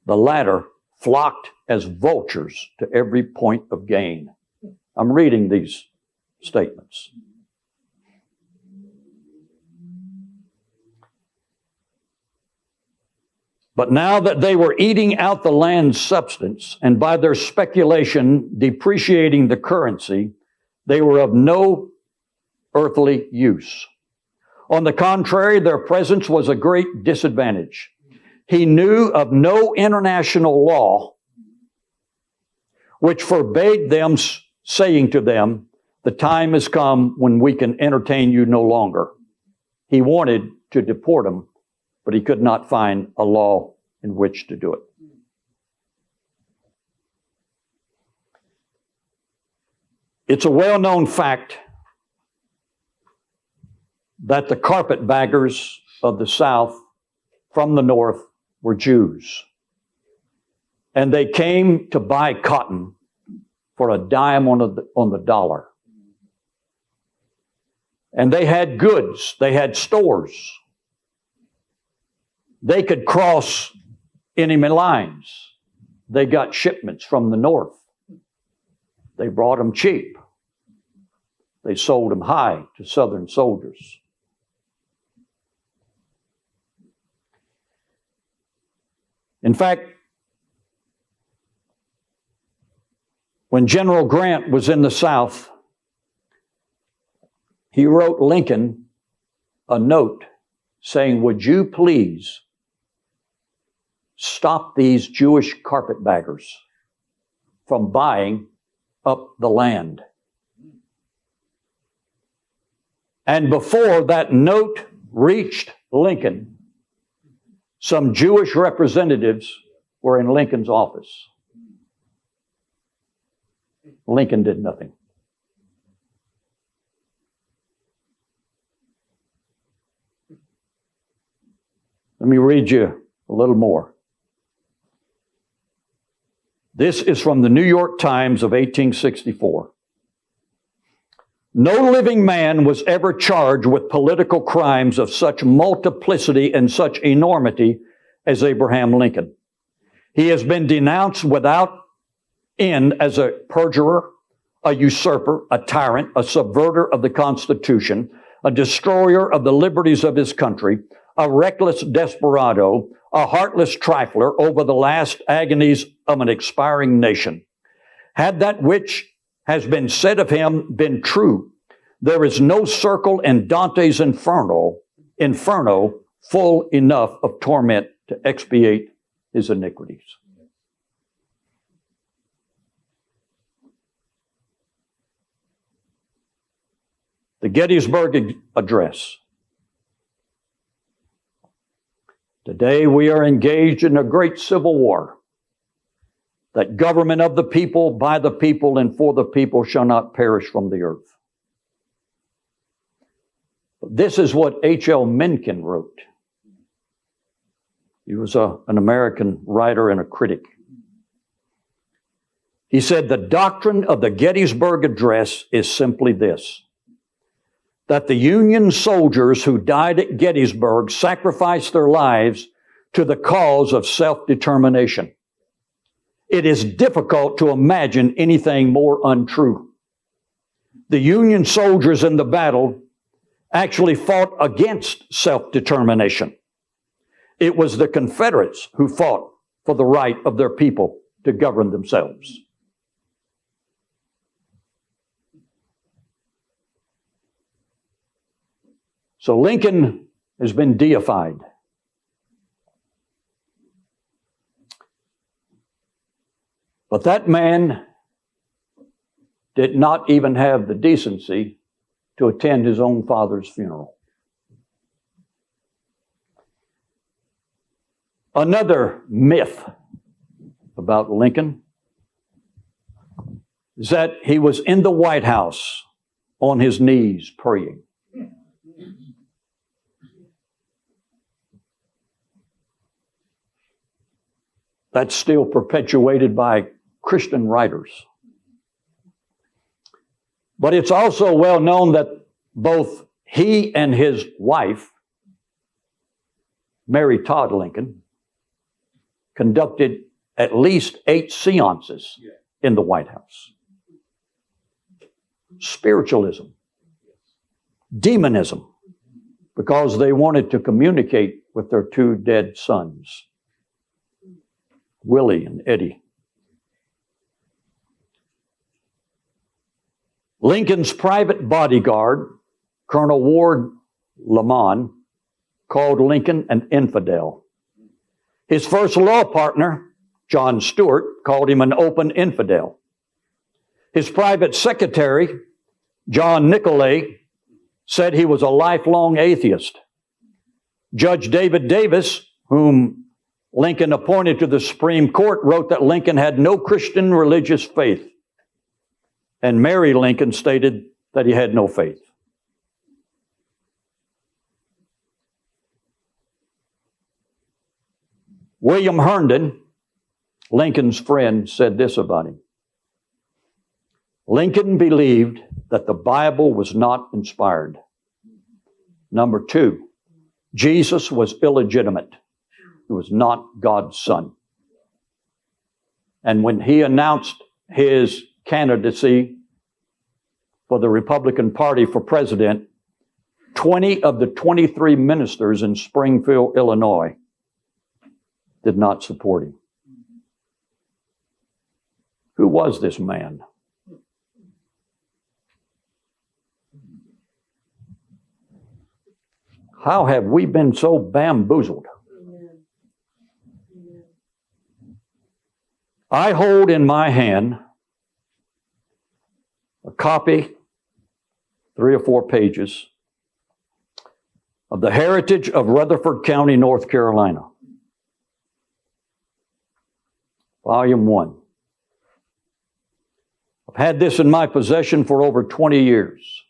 The latter flocked as vultures to every point of gain. I'm reading these statements. But now that they were eating out the land's substance, and by their speculation depreciating the currency, they were of no earthly use. On the contrary, their presence was a great disadvantage. He knew of no international law which forbade them, saying to them, "The time has come when we can entertain you no longer." He wanted to deport them, but he could not find a law in which to do it. It's a well-known fact that the carpetbaggers of the South from the North were Jews. And they came to buy cotton for a dime on the dollar. And they had goods, they had stores. They could cross enemy lines. They got shipments from the North. They brought them cheap. They sold them high to Southern soldiers. In fact, when General Grant was in the South, he wrote Lincoln a note saying, "Would you please stop these Jewish carpetbaggers from buying up the land?" And before that note reached Lincoln, some Jewish representatives were in Lincoln's office. Lincoln did nothing. Let me read you a little more. This is from the New York Times of 1864. "No living man was ever charged with political crimes of such multiplicity and such enormity as Abraham Lincoln. He has been denounced without end as a perjurer, a usurper, a tyrant, a subverter of the Constitution, a destroyer of the liberties of his country, a reckless desperado, a heartless trifler over the last agonies of an expiring nation. Had that which has been said of him been true, there is no circle in Dante's Inferno full enough of torment to expiate his iniquities." The Gettysburg Address. "Today we are engaged in a great civil war. That government of the people, by the people, and for the people shall not perish from the earth." This is what H.L. Mencken wrote. He was an American writer and a critic. He said, "The doctrine of the Gettysburg Address is simply this: that the Union soldiers who died at Gettysburg sacrificed their lives to the cause of self-determination. It is difficult to imagine anything more untrue. The Union soldiers in the battle actually fought against self-determination. It was the Confederates who fought for the right of their people to govern themselves." So Lincoln has been deified. But that man did not even have the decency to attend his own father's funeral. Another myth about Lincoln is that he was in the White House on his knees praying. That's still perpetuated by Christian writers. But it's also well known that both he and his wife, Mary Todd Lincoln, conducted at least 8 seances in the White House. Spiritualism, demonism, because they wanted to communicate with their 2 dead sons, Willie and Eddie. Lincoln's private bodyguard, Colonel Ward Lamon, called Lincoln an infidel. His first law partner, John Stuart, called him an open infidel. His private secretary, John Nicolay, said he was a lifelong atheist. Judge David Davis, whom Lincoln appointed to the Supreme Court, wrote that Lincoln had no Christian religious faith. And Mary Lincoln stated that he had no faith. William Herndon, Lincoln's friend, said this about him. Lincoln believed that the Bible was not inspired. Number 2, Jesus was illegitimate. He was not God's son. And when he announced his candidacy for the Republican Party for president, 20 of the 23 ministers in Springfield, Illinois, did not support him. Who was this man? How have we been so bamboozled? I hold in my hand a copy, 3 or 4 pages, of the Heritage of Rutherford County, North Carolina. Volume 1. I've had this in my possession for over 20 years.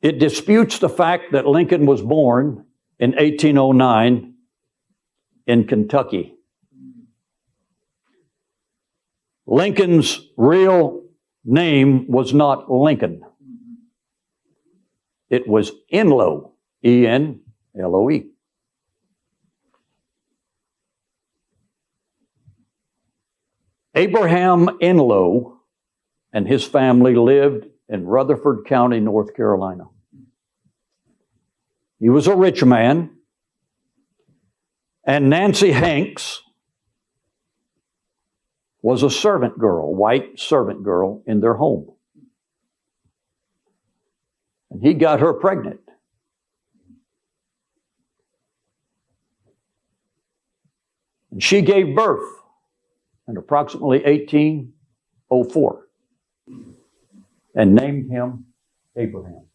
It disputes the fact that Lincoln was born in 1809 in Kentucky. Lincoln's real name was not Lincoln. It was Enloe, E-N-L-O-E. Abraham Enloe and his family lived in Rutherford County, North Carolina. He was a rich man, and Nancy Hanks was a servant girl, white servant girl in their home. And he got her pregnant. And she gave birth in approximately 1804 and named him Abraham.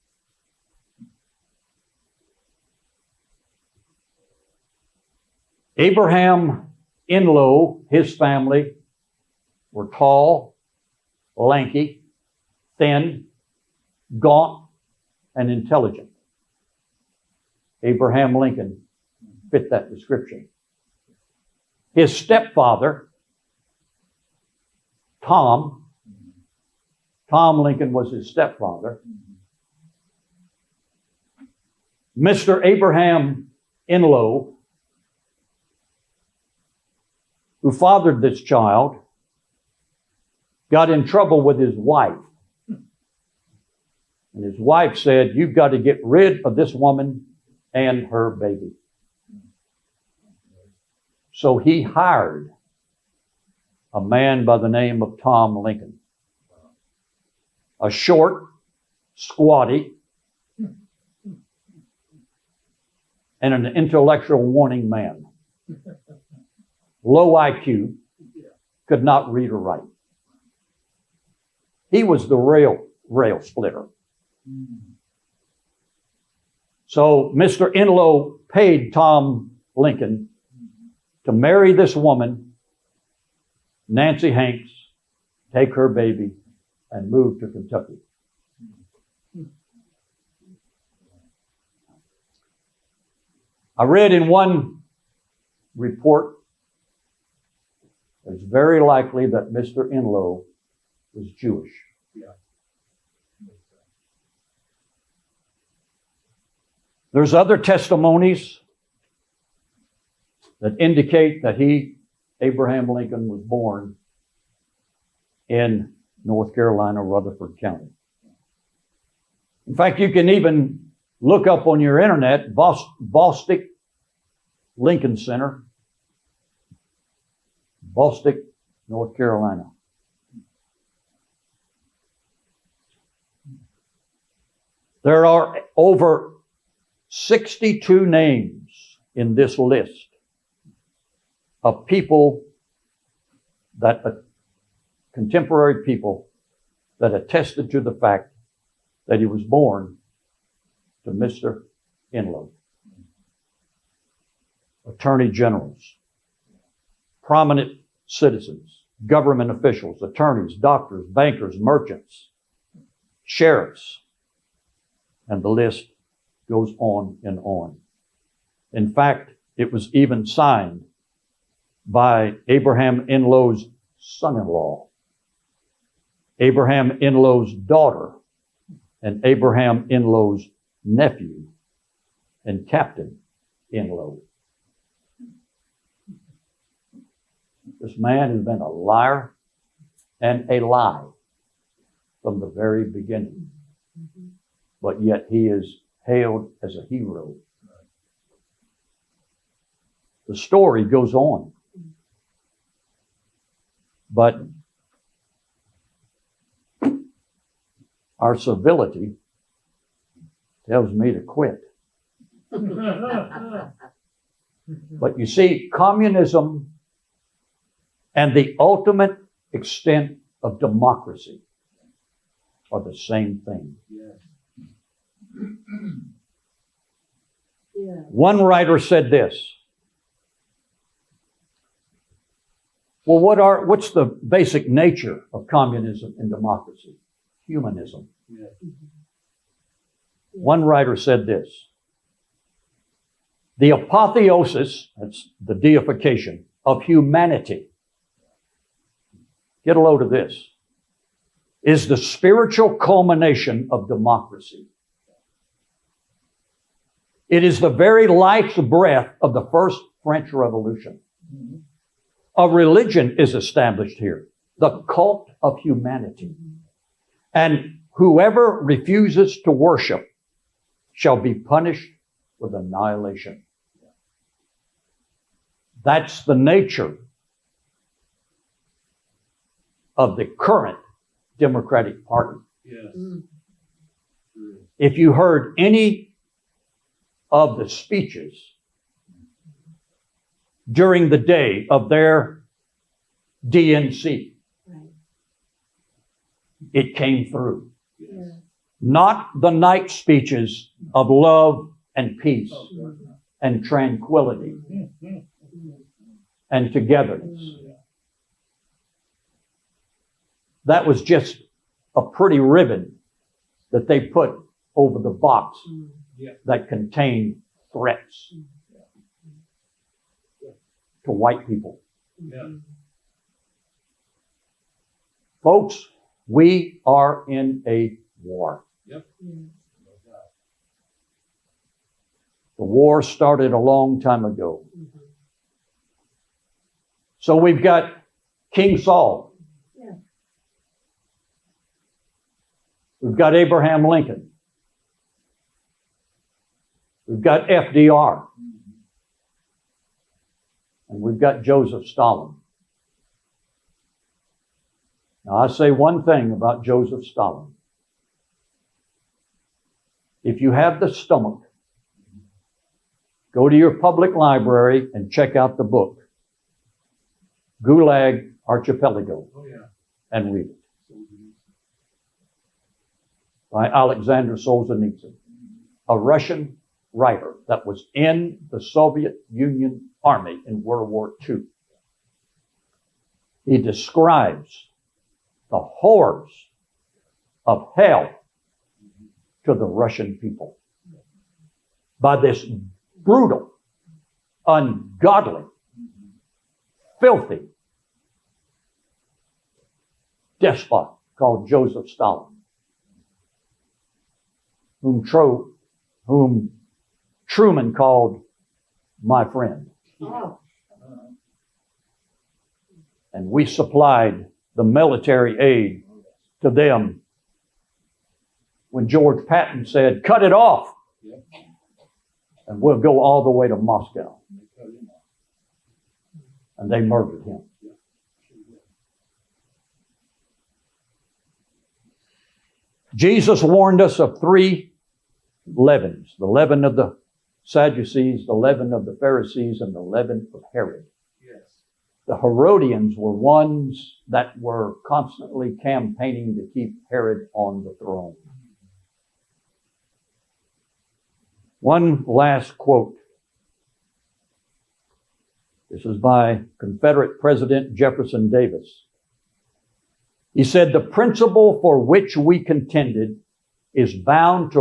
Abraham Enloe, his family, were tall, lanky, thin, gaunt, and intelligent. Abraham Lincoln fit that description. His stepfather, Tom Lincoln was his stepfather. Mr. Abraham Enloe, who fathered this child, got in trouble with his wife. And his wife said, "You've got to get rid of this woman and her baby." So he hired a man by the name of Tom Lincoln. A short, squatty, and an intellectual warning man. Low IQ, could not read or write. He was the rail splitter. So Mr. Enloe paid Tom Lincoln to marry this woman, Nancy Hanks, take her baby, and move to Kentucky. I read in one report it's very likely that Mr. Enlow was Jewish. Yeah. There's other testimonies that indicate that Abraham Lincoln, was born in North Carolina, Rutherford County. In fact, you can even look up on your internet, Bostic Lincoln Center, Bostic, North Carolina. There are over 62 names in this list of people contemporary people that attested to the fact that he was born to Mr. Enlow. Attorney generals, prominent citizens, government officials, attorneys, doctors, bankers, merchants, sheriffs, and the list goes on and on. In fact, it was even signed by Abraham Enlow's son-in-law, Abraham Enlow's daughter, and Abraham Enlow's nephew, and Captain Enlow. This man has been a liar and a lie from the very beginning. But yet he is hailed as a hero. The story goes on. But our civility tells me to quit. But you see, communism and the ultimate extent of democracy are the same thing. Yeah. One writer said this. Well, what's the basic nature of communism and democracy? Humanism. Yeah. One writer said this. The apotheosis, that's the deification, of humanity, get a load of this, is the spiritual culmination of democracy. It is the very life's breath of the first French Revolution. A religion is established here, the cult of humanity. And whoever refuses to worship shall be punished with annihilation. That's the nature of the current Democratic Party. Yes. If you heard any of the speeches during the day of their DNC, Right. it came through. Yeah. Not the night speeches of love and peace and tranquility and togetherness. That was just a pretty ribbon that they put over the box that contained threats to white people. Yeah. Folks, we are in a war. Yep. The war started a long time ago. So we've got King Saul. Yeah. We've got Abraham Lincoln. We've got FDR. And we've got Joseph Stalin. Now, I say one thing about Joseph Stalin. If you have the stomach, go to your public library and check out the book, Gulag Archipelago, Oh, yeah. and read it. By Alexander Solzhenitsyn, a Russian writer that was in the Soviet Union Army in World War II. He describes the horrors of hell to the Russian people by this brutal, ungodly, filthy, despot called Joseph Stalin, whom Truman called my friend. Oh. And we supplied the military aid to them when George Patton said, cut it off, and we'll go all the way to Moscow. And they murdered him. Jesus warned us of 3 leavens: the leaven of the Sadducees, the leaven of the Pharisees, and the leaven of Herod. Yes. The Herodians were ones that were constantly campaigning to keep Herod on the throne. One last quote. This is by Confederate President Jefferson Davis. He said, the principle for which we contended is bound to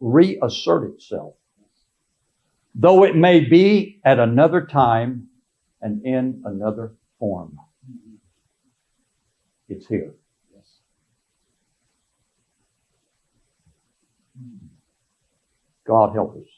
reassert itself, though it may be at another time and in another form. It's here. God help us.